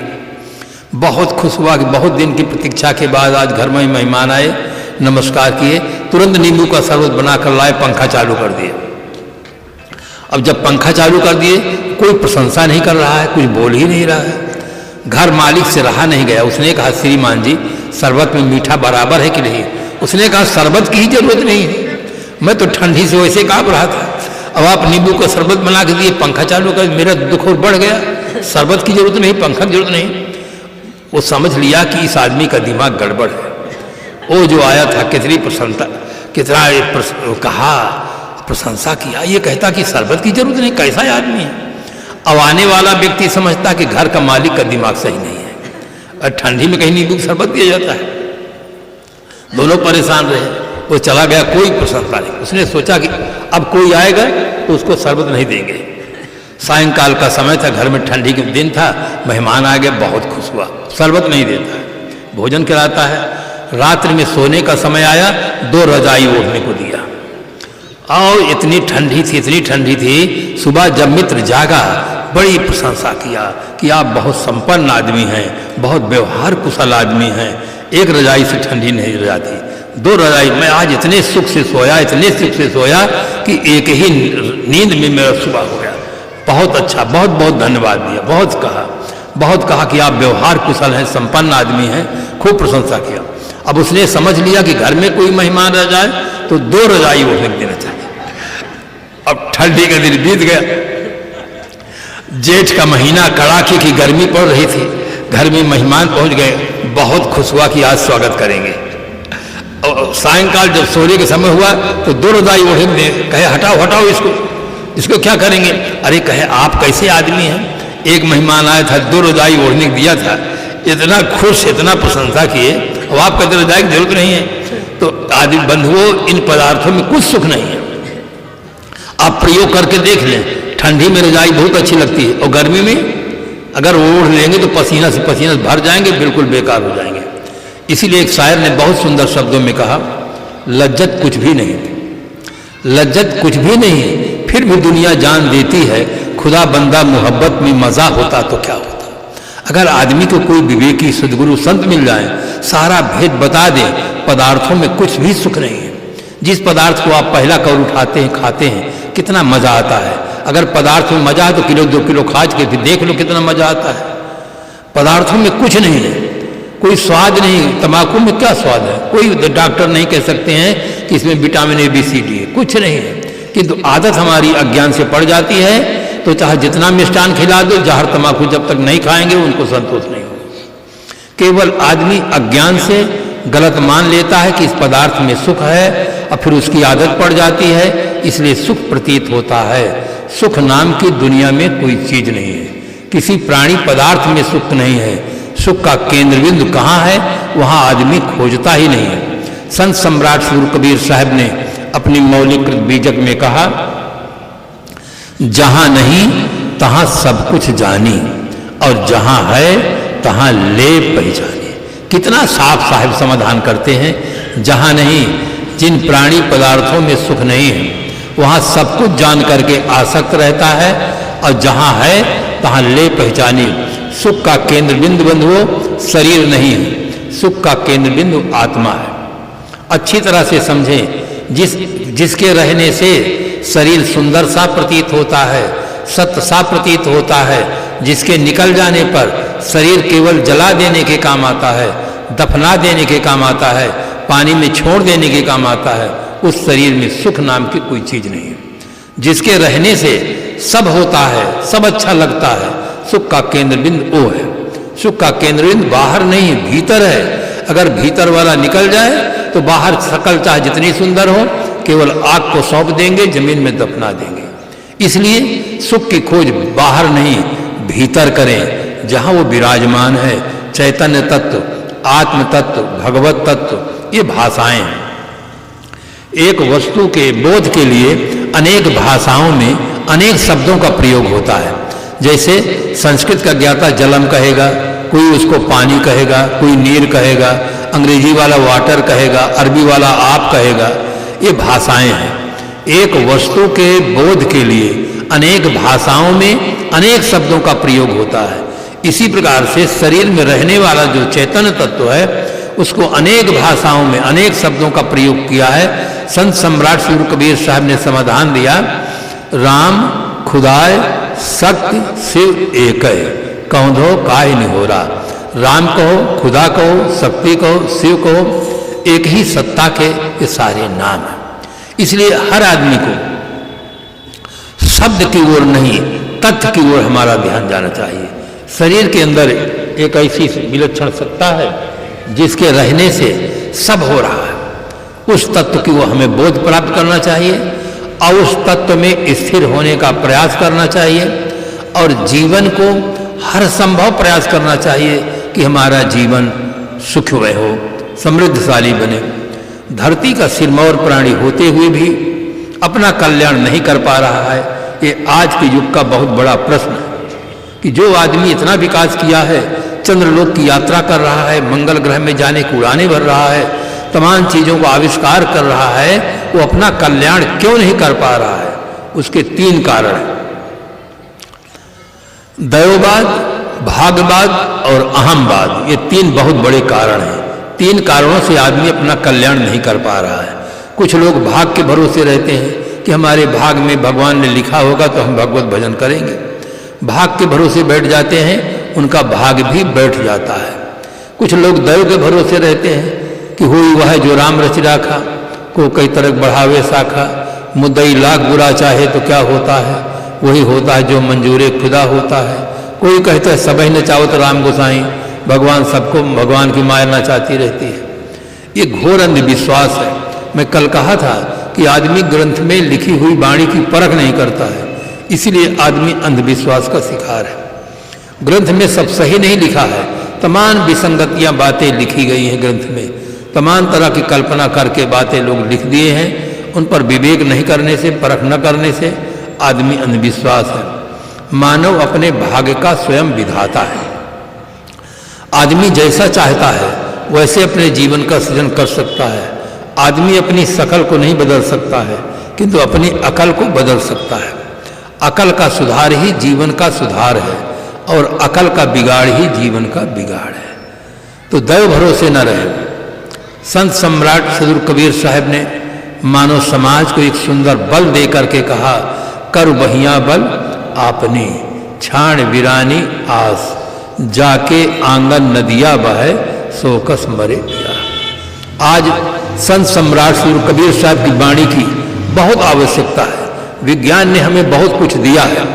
बहुत खुश हुआ कि बहुत दिन की प्रतीक्षा के बाद आज घर में मेहमान आए, नमस्कार किए, तुरंत नींबू का शरबत बनाकर लाए, पंखा चालू कर दिए। अब जब पंखा चालू कर दिए, कोई प्रशंसा नहीं कर रहा है, कुछ बोल ही नहीं रहा है। घर मालिक से रहा नहीं गया। उसने कहा, श्रीमान जी शरबत में मीठा बराबर है कि नहीं? उसने कहा, शरबत की ही जरूरत नहीं है, मैं तो ठंडी से वैसे कांप रहा था। अब आप नींबू का शरबत बना के दिए, पंखा चालू कर, मेरा दुख और बढ़ गया। शरबत की जरूरत नहीं, पंखा की जरूरत नहीं। वो समझ लिया कि इस आदमी का दिमाग गड़बड़ है। वो जो आया था कितनी प्रसन्नता, कितना कहा, प्रशंसा किया, ये कहता कि शरबत की जरूरत नहीं, कैसा आदमी है। अब आने वाला व्यक्ति समझता कि घर का मालिक का दिमाग सही नहीं है और ठंडी में कहीं नींबू का शरबत दिया जाता है। दोनों परेशान रहे। वो चला गया, कोई प्रसन्नता नहीं। उसने सोचा कि अब कोई आएगा तो उसको शरबत नहीं देंगे। सायंकाल का समय था, घर में ठंडी के दिन था, मेहमान आ गए, बहुत खुश हुआ, शरबत नहीं देता है, भोजन कराता है। रात्रि में सोने का समय आया, 2 रजाई ओढ़ने को दिया और इतनी ठंडी थी, इतनी ठंडी थी। सुबह जब मित्र जागा, बड़ी प्रशंसा किया कि आप बहुत संपन्न आदमी हैं, बहुत व्यवहार कुशल आदमी हैं, एक रजाई से ठंडी नहीं जाती। 2 रजाई, मैं आज इतने सुख से सोया, इतने सुख से सोया कि एक ही नींद में मेरा सुबह हो गया। बहुत अच्छा, बहुत बहुत धन्यवाद दिया, बहुत कहा कि आप व्यवहार कुशल हैं, संपन्न आदमी हैं, खूब प्रशंसा किया। अब उसने समझ लिया कि घर में कोई मेहमान रह जाए तो 2 रजाई वो फेंक देना चाहिए। अब ठंडी का दिन बीत गया, जेठ का महीना, कड़ाके की गर्मी पड़ रही थी, घर में मेहमान पहुंच गए, बहुत खुश हुआ कि आज स्वागत करेंगे। और सायंकाल जब सोने के समय हुआ तो 2 रजाई ओढ़े दे, कहे हटाओ इसको क्या करेंगे? अरे कहे आप कैसे आदमी हैं, एक मेहमान आया था 2 रजाई ओढ़ने दिया था, इतना खुश, इतना प्रशंसा किए, अब आप कहते रजाई की जरूरत नहीं है। तो आदि बंधुओं, इन पदार्थों में कुछ सुख नहीं है। आप प्रयोग करके देख लें, ठंडी में रजाई बहुत अच्छी लगती है और गर्मी में अगर ओढ़ लेंगे तो पसीना से पसीना भर जाएंगे, बिल्कुल बेकार हो जाएंगे। इसीलिए एक शायर ने बहुत सुंदर शब्दों में कहा, लज्जत कुछ भी नहीं, लज्जत कुछ भी नहीं, फिर भी दुनिया जान देती है, खुदा बंदा मोहब्बत में मजा होता तो क्या होता। अगर आदमी को कोई विवेकी सदगुरु संत मिल जाए, सारा भेद बता दें, पदार्थों में कुछ भी सुख नहीं है। जिस पदार्थ को आप पहला कौर उठाते हैं, खाते हैं, कितना मजा आता है। अगर पदार्थ में मजा है तो किलो 2 किलो खाज के फिर देख लो कितना मजा आता है। पदार्थों में कुछ नहीं है, कोई स्वाद नहीं। तंबाकू में क्या स्वाद है? कोई डॉक्टर नहीं कह सकते हैं कि इसमें vitamin A, B, C, D है, कुछ नहीं है। किंतु आदत हमारी अज्ञान से पड़ जाती है, तो चाहे जितना मिष्टान खिला दो, जहर तंबाकू जब तक नहीं खाएंगे उनको संतोष नहीं होगा। केवल आदमी अज्ञान से गलत मान लेता है कि इस पदार्थ में सुख है और फिर उसकी आदत पड़ जाती है, इसलिए सुख प्रतीत होता है। सुख नाम की दुनिया में कोई चीज नहीं है, किसी प्राणी पदार्थ में सुख नहीं है। सुख का केंद्र बिंदु कहाँ है, वहाँ आदमी खोजता ही नहीं है। संत सम्राट सूर कबीर साहब ने अपनी मौलिक बीजक में कहा, जहां नहीं तहां सब कुछ जानी और जहां है तहां ले पहचानी। कितना साफ साहब समाधान करते हैं। जहां नहीं, जिन प्राणी पदार्थों में सुख नहीं है, वहां सब कुछ जान करके आसक्त रहता है, और जहां है तहां ले पहचानी। सुख का केंद्र बिंदु बंधुओं शरीर नहीं है, सुख का केंद्र बिंदु आत्मा है। अच्छी तरह से समझें, जिसके रहने से शरीर सुंदर सा प्रतीत होता है, सत्य सा प्रतीत होता है, जिसके निकल जाने पर शरीर केवल जला देने के काम आता है, दफना देने के काम आता है, पानी में छोड़ देने के काम आता है, उस शरीर में सुख नाम की कोई चीज नहीं है। जिसके रहने से सब होता है, सब अच्छा लगता है, सुख का केंद्र बिंदु वो है। सुख का केंद्र बिंदु बाहर नहीं है, भीतर है। अगर भीतर वाला निकल जाए तो बाहर शकल चाहे जितनी सुंदर हो, केवल आग को सौंप देंगे, जमीन में दफना देंगे। इसलिए सुख की खोज बाहर नहीं, भीतर करें, जहां वो विराजमान है। चैतन्य तत्व, आत्म तत्व, भगवत तत्व, ये भाषाएं हैं। एक वस्तु के बोध के लिए अनेक भाषाओं में अनेक शब्दों का प्रयोग होता है। जैसे संस्कृत का ज्ञाता जलम कहेगा, कोई उसको पानी कहेगा, कोई नीर कहेगा, अंग्रेजी वाला वाटर कहेगा, अरबी वाला आप कहेगा। ये भाषाएं हैं। एक वस्तु के बोध के लिए अनेक भाषाओं में अनेक शब्दों का प्रयोग होता है। इसी प्रकार से शरीर में रहने वाला जो चैतन्य तत्व है, उसको अनेक भाषाओं में अनेक शब्दों का प्रयोग किया है। संत सम्राट सूर कबीर साहब ने समाधान दिया, राम खुदाय शक्ति शिव एक है, कौंधो काहे निहोरा। राम कहो, खुदा कहो, शक्ति कहो, शिव कहो, एक ही सत्ता के ये सारे नाम हैं। इसलिए हर आदमी को शब्द की ओर नहीं, तथ्य की ओर हमारा ध्यान जाना चाहिए। शरीर के अंदर एक ऐसी विलक्षण सत्ता है जिसके रहने से सब हो रहा है। उस तत्व की वो हमें बोध प्राप्त करना चाहिए और उस तत्व में स्थिर होने का प्रयास करना चाहिए, और जीवन को हर संभव प्रयास करना चाहिए कि हमारा जीवन सुखमय हो, समृद्धशाली बने। धरती का सिरमौर प्राणी होते हुए भी अपना कल्याण नहीं कर पा रहा है। ये आज के युग का बहुत बड़ा प्रश्न है कि जो आदमी इतना विकास किया है, चंद्रलोक की यात्रा कर रहा है, मंगल ग्रह में जाने की उड़ानें भर रहा है, तमाम चीज़ों को आविष्कार कर रहा है, वो अपना कल्याण क्यों नहीं कर पा रहा है? उसके 3 कारण हैं। दैववाद, भागवाद और अहमवाद, ये 3 बहुत बड़े कारण हैं। तीन कारणों से आदमी अपना कल्याण नहीं कर पा रहा है। कुछ लोग भाग के भरोसे रहते हैं कि हमारे भाग में भगवान ने लिखा होगा तो हम भगवत भजन करेंगे। भाग के भरोसे बैठ जाते हैं, उनका भाग भी बैठ जाता है। कुछ लोग दैव के भरोसे रहते हैं कि हुई वह जो राम रच राखा, को कई तरह बढ़ावे साखा, मुद्दई लाख बुरा चाहे तो क्या होता है, वही होता है जो मंजूर खुदा होता है। कोई कहता है सबही न चाहो तो राम गोसाई, भगवान सबको भगवान की मारना चाहती रहती है। ये घोर अंधविश्वास है। मैं कल कहा था कि आदमी ग्रंथ में लिखी हुई वाणी की परख नहीं करता है, इसलिए आदमी अंधविश्वास का शिकार है। ग्रंथ में सब सही नहीं लिखा है, तमाम विसंगतियां बातें लिखी गई हैं ग्रंथ में, तमाम तरह की कल्पना करके बातें लोग लिख दिए हैं। उन पर विवेक नहीं करने से, परख न करने से आदमी अंधविश्वास है। मानव अपने भाग्य का स्वयं विधाता है। आदमी जैसा चाहता है वैसे अपने जीवन का सृजन कर सकता है। आदमी अपनी शकल को नहीं बदल सकता है, किंतु अपनी अकल को बदल सकता है। अकल का सुधार ही जीवन का सुधार है और अकल का बिगाड़ ही जीवन का बिगाड़ है। तो दैव भरोसे न रहे। संत सम्राट सदगुरु कबीर साहब ने मानव समाज को एक सुंदर बल दे करके कहा, कर बहिया बल आपने छाण वीरानी आस, जाके आंगन नदिया बहे सोकस मरे पिया। आज संत सम्राट सदगुरु कबीर साहब की वाणी की बहुत आवश्यकता है। विज्ञान ने हमें बहुत कुछ दिया है,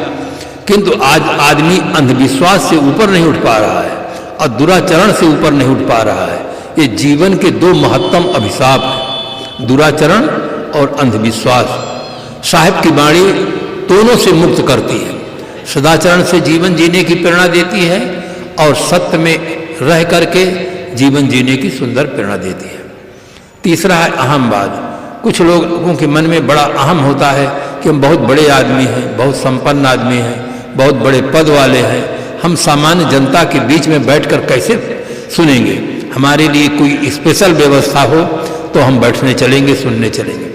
किंतु आज आदमी अंधविश्वास से ऊपर नहीं उठ पा रहा है और दुराचरण से ऊपर नहीं उठ पा रहा है। ये जीवन के दो महत्तम अभिशाप हैं, दुराचरण और अंधविश्वास। साहिब की वाणी दोनों से मुक्त करती है। सदाचरण से जीवन जीने की प्रेरणा देती है और सत्य में रह करके जीवन जीने की सुंदर प्रेरणा देती है। तीसरा है अहमवाद। कुछ लोगों के मन में बड़ा अहम होता है कि हम बहुत बड़े आदमी हैं, बहुत संपन्न आदमी हैं, बहुत बड़े पद वाले हैं, हम सामान्य जनता के बीच में बैठकर कैसे सुनेंगे। हमारे लिए कोई स्पेशल व्यवस्था हो तो हम बैठने चलेंगे, सुनने चलेंगे।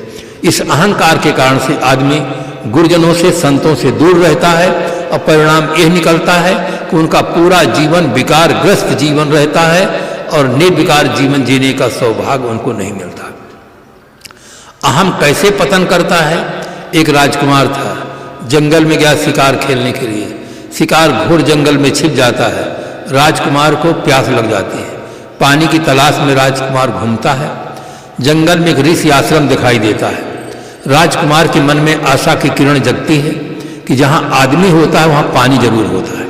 इस अहंकार के कारण से आदमी गुरुजनों से, संतों से दूर रहता है और परिणाम यह निकलता है कि उनका पूरा जीवन विकारग्रस्त जीवन रहता है और निर्विकार जीवन जीने का सौभाग्य उनको नहीं मिलता। अहम कैसे पतन करता है। एक राजकुमार था, जंगल में गया शिकार खेलने के लिए। शिकार घोर जंगल में छिप जाता है। राजकुमार को प्यास लग जाती है। पानी की तलाश में राजकुमार घूमता है। जंगल में एक ऋषि आश्रम दिखाई देता है। राजकुमार के मन में आशा की किरण जगती है कि जहाँ आदमी होता है वहाँ पानी जरूर होता है।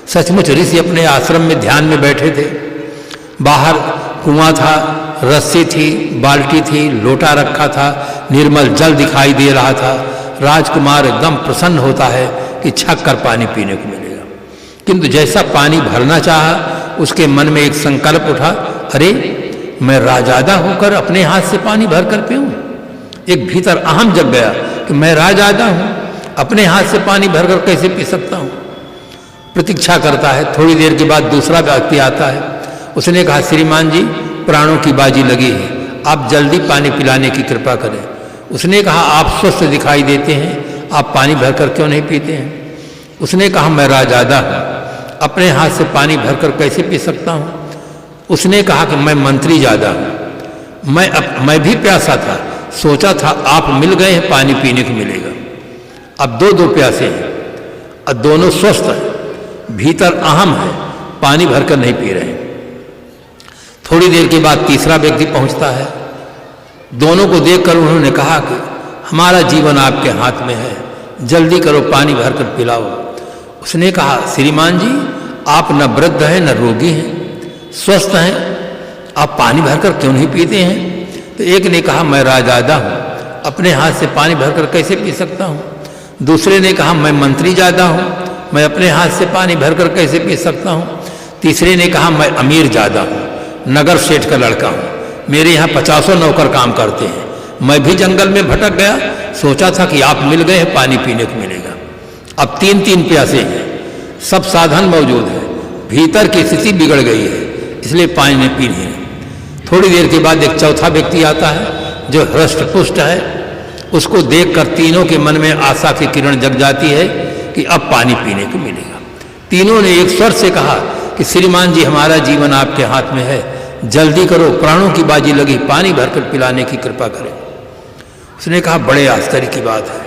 सचमुच ऋषि अपने आश्रम में ध्यान में बैठे थे। बाहर कुआं था, रस्सी थी, बाल्टी थी, लोटा रखा था, निर्मल जल दिखाई दे रहा था। राजकुमार एकदम प्रसन्न होता है कि छक कर पानी पीने को मिलेगा। किंतु जैसा पानी भरना चाहा, उसके मन में एक संकल्प उठा, अरे मैं राजादा होकर अपने हाथ से पानी भर कर पीऊं। एक भीतर अहम जग गया कि मैं राजादा हूं, अपने हाथ से पानी भरकर कैसे पी सकता हूं। प्रतीक्षा करता है। थोड़ी देर के बाद दूसरा व्यक्ति आता है। उसने कहा, श्रीमान जी प्राणों की बाजी लगी है, आप जल्दी पानी पिलाने की कृपा करें। उसने कहा, आप स्वस्थ दिखाई देते हैं, आप पानी भरकर क्यों नहीं पीते हैं। उसने कहा, मैं राजादा हूं, अपने हाथ से पानी भरकर कैसे पी सकता हूं। उसने कहा कि मैं मंत्री ज्यादा हूं, मैं भी प्यासा था, सोचा था आप मिल गए हैं, पानी पीने को मिलेगा। अब दो प्यासे हैं और दोनों स्वस्थ हैं, भीतर अहम है, पानी भरकर नहीं पी रहे हैं। थोड़ी देर के बाद तीसरा व्यक्ति पहुंचता है। दोनों को देखकर उन्होंने कहा कि हमारा जीवन आपके हाथ में है, जल्दी करो पानी भरकर पिलाओ। उसने कहा, श्रीमान जी आप न वृद्ध हैं न रोगी हैं, स्वस्थ हैं, आप पानी भरकर क्यों नहीं पीते हैं। तो एक ने कहा, मैं राजादा हूँ, अपने हाथ से पानी भरकर कैसे पी सकता हूँ। दूसरे ने कहा, मैं मंत्री ज्यादा हूँ, मैं अपने हाथ से पानी भरकर कैसे पी सकता हूँ। तीसरे ने कहा, मैं अमीर ज्यादा हूँ, नगर सेठ का लड़का हूँ, मेरे यहाँ 50 नौकर काम करते हैं, मैं भी जंगल में भटक गया, सोचा था कि आप मिल गए हैं, पानी पीने को मिलेगा। अब तीन प्यासे हैं, सब साधन मौजूद है, भीतर की स्थिति बिगड़ गई है, इसलिए पानी नहीं पीनी है। थोड़ी देर के बाद एक चौथा व्यक्ति आता है जो हृष्ट पुष्ट है। उसको देखकर तीनों के मन में आशा की किरण जग जाती है कि अब पानी पीने को मिलेगा। तीनों ने एक स्वर से कहा कि श्रीमान जी हमारा जीवन आपके हाथ में है, जल्दी करो, प्राणों की बाजी लगी, पानी भरकर पिलाने की कृपा करें। उसने कहा बड़े आश्चर्य की बात है,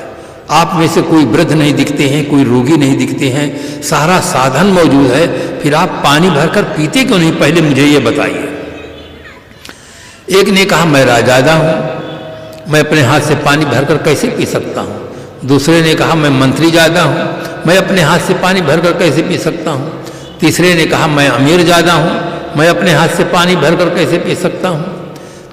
आप में से कोई वृद्ध नहीं दिखते हैं, कोई रोगी नहीं दिखते हैं, सारा साधन मौजूद है, फिर आप पानी भरकर पीते क्यों नहीं, पहले मुझे ये बताइए। एक ने कहा मैं राजादा हूँ, मैं अपने हाथ से पानी भरकर कैसे पी सकता हूँ। दूसरे ने कहा मैं मंत्री ज़्यादा हूँ, मैं अपने हाथ से पानी भरकर कैसे पी सकता हूँ। तीसरे ने कहा मैं अमीर ज़्यादा हूँ, मैं अपने हाथ से पानी भरकर कैसे पी सकता हूँ।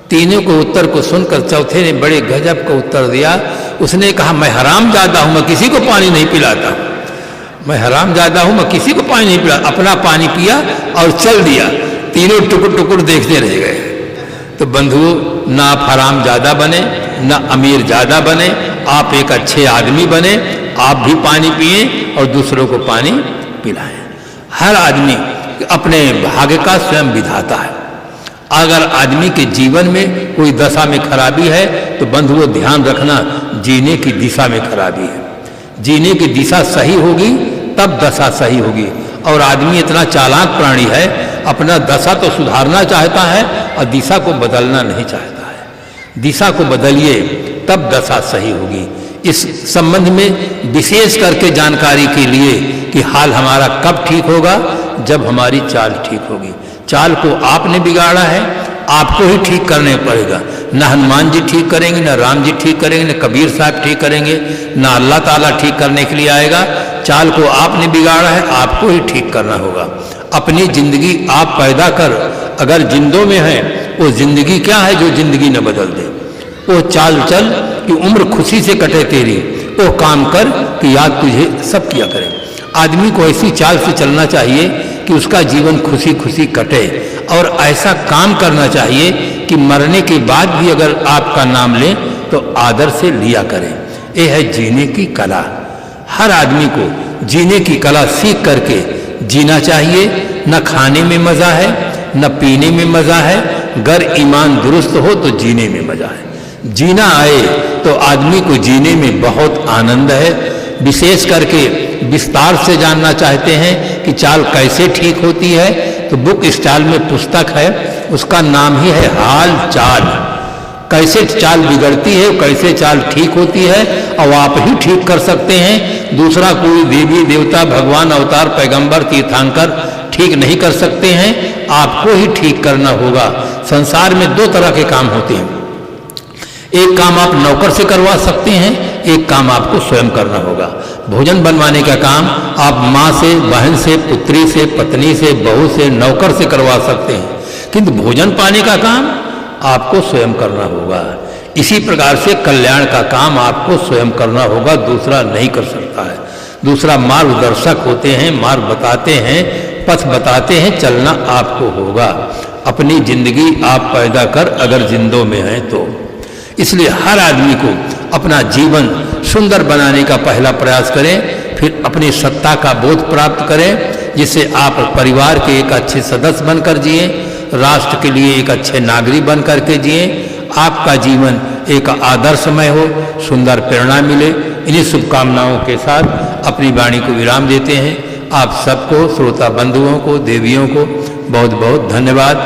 तीनों को उत्तर को सुनकर चौथे ने बड़े गजब का उत्तर दिया। उसने कहा मैं हराम ज़्यादा हूँ, मैं किसी को पानी नहीं पिलाता, मैं हराम ज़्यादा हूँ, मैं किसी को पानी नहीं पिलाता। अपना पानी पिया और चल दिया। तीनों टुकुर टुकुर देखते रह गए। तो बंधुओं, ना आप हराम ज़्यादा बने, ना अमीर ज़्यादा बने, आप एक अच्छे आदमी बने, आप भी पानी पिए और दूसरों को पानी पिलाएं। हर आदमी अपने भाग्य का स्वयं विधाता है। अगर आदमी के जीवन में कोई दशा में खराबी है तो बंधुओं ध्यान रखना, जीने की दिशा में खराबी है। जीने की दिशा सही होगी तब दशा सही होगी। और आदमी इतना चालाक प्राणी है, अपना दशा तो सुधारना चाहता है और दिशा को बदलना नहीं चाहता है। दिशा को बदलिए तब दशा सही होगी। इस संबंध में विशेष करके जानकारी के लिए कि हाल हमारा कब ठीक होगा, जब हमारी चाल ठीक होगी। चाल को आपने बिगाड़ा है, आपको ही ठीक करने पड़ेगा। न हनुमान जी ठीक करेंगे, न राम जी ठीक करेंगे, न कबीर साहब ठीक करेंगे, न अल्लाह ताला ठीक करने के लिए आएगा। चाल को आपने बिगाड़ा है, आपको ही ठीक करना होगा। अपनी जिंदगी आप पैदा कर, अगर जिंदों में है वो जिंदगी क्या है जो जिंदगी न बदल दे। वो चाल चल कि उम्र खुशी से कटे तेरी, वो काम कर कि याद तुझे सब किया करे। आदमी को ऐसी चाल से चलना चाहिए कि उसका जीवन खुशी खुशी कटे, और ऐसा काम करना चाहिए कि मरने के बाद भी अगर आपका नाम लें तो आदर से लिया करें। ये है जीने की कला। हर आदमी को जीने की कला सीख करके जीना चाहिए। न खाने में मज़ा है, न पीने में मज़ा है, गर ईमान दुरुस्त हो तो जीने में मज़ा है। जीना आए तो आदमी को जीने में बहुत आनंद है। विशेष करके विस्तार से जानना चाहते हैं कि चाल कैसे ठीक होती है, तो बुक स्टॉल में पुस्तक है, उसका नाम ही है हाल चाल। कैसे चाल बिगड़ती है, कैसे चाल ठीक होती है, और आप ही ठीक कर सकते हैं। दूसरा कोई देवी देवता भगवान अवतार पैगंबर तीर्थंकर ठीक नहीं कर सकते हैं, आपको ही ठीक करना होगा। संसार में दो तरह के काम होते हैं, एक काम आप नौकर से करवा सकते हैं, एक काम आपको स्वयं करना होगा। भोजन बनवाने का काम आप माँ से, बहन से, पुत्री से, पत्नी से, बहू से, नौकर से करवा सकते हैं, किंतु भोजन पाने का काम आपको स्वयं करना होगा। इसी प्रकार से कल्याण का काम आपको स्वयं करना होगा, दूसरा नहीं कर सकता है। दूसरा मार्गदर्शक होते हैं, मार्ग बताते हैं, पथ बताते हैं, चलना आपको होगा। अपनी जिंदगी आप पैदा कर अगर जिंदों में हैं तो। इसलिए हर आदमी को अपना जीवन सुंदर बनाने का पहला प्रयास करें, फिर अपनी सत्ता का बोध प्राप्त करें, जिससे आप परिवार के एक अच्छे सदस्य बनकर जिए, राष्ट्र के लिए एक अच्छे नागरिक बन करके जिए, आपका जीवन एक आदर्शमय हो, सुंदर प्रेरणा मिले। इन्हीं शुभकामनाओं के साथ अपनी वाणी को विराम देते हैं। आप सबको, श्रोता बंधुओं को, देवियों को बहुत बहुत धन्यवाद।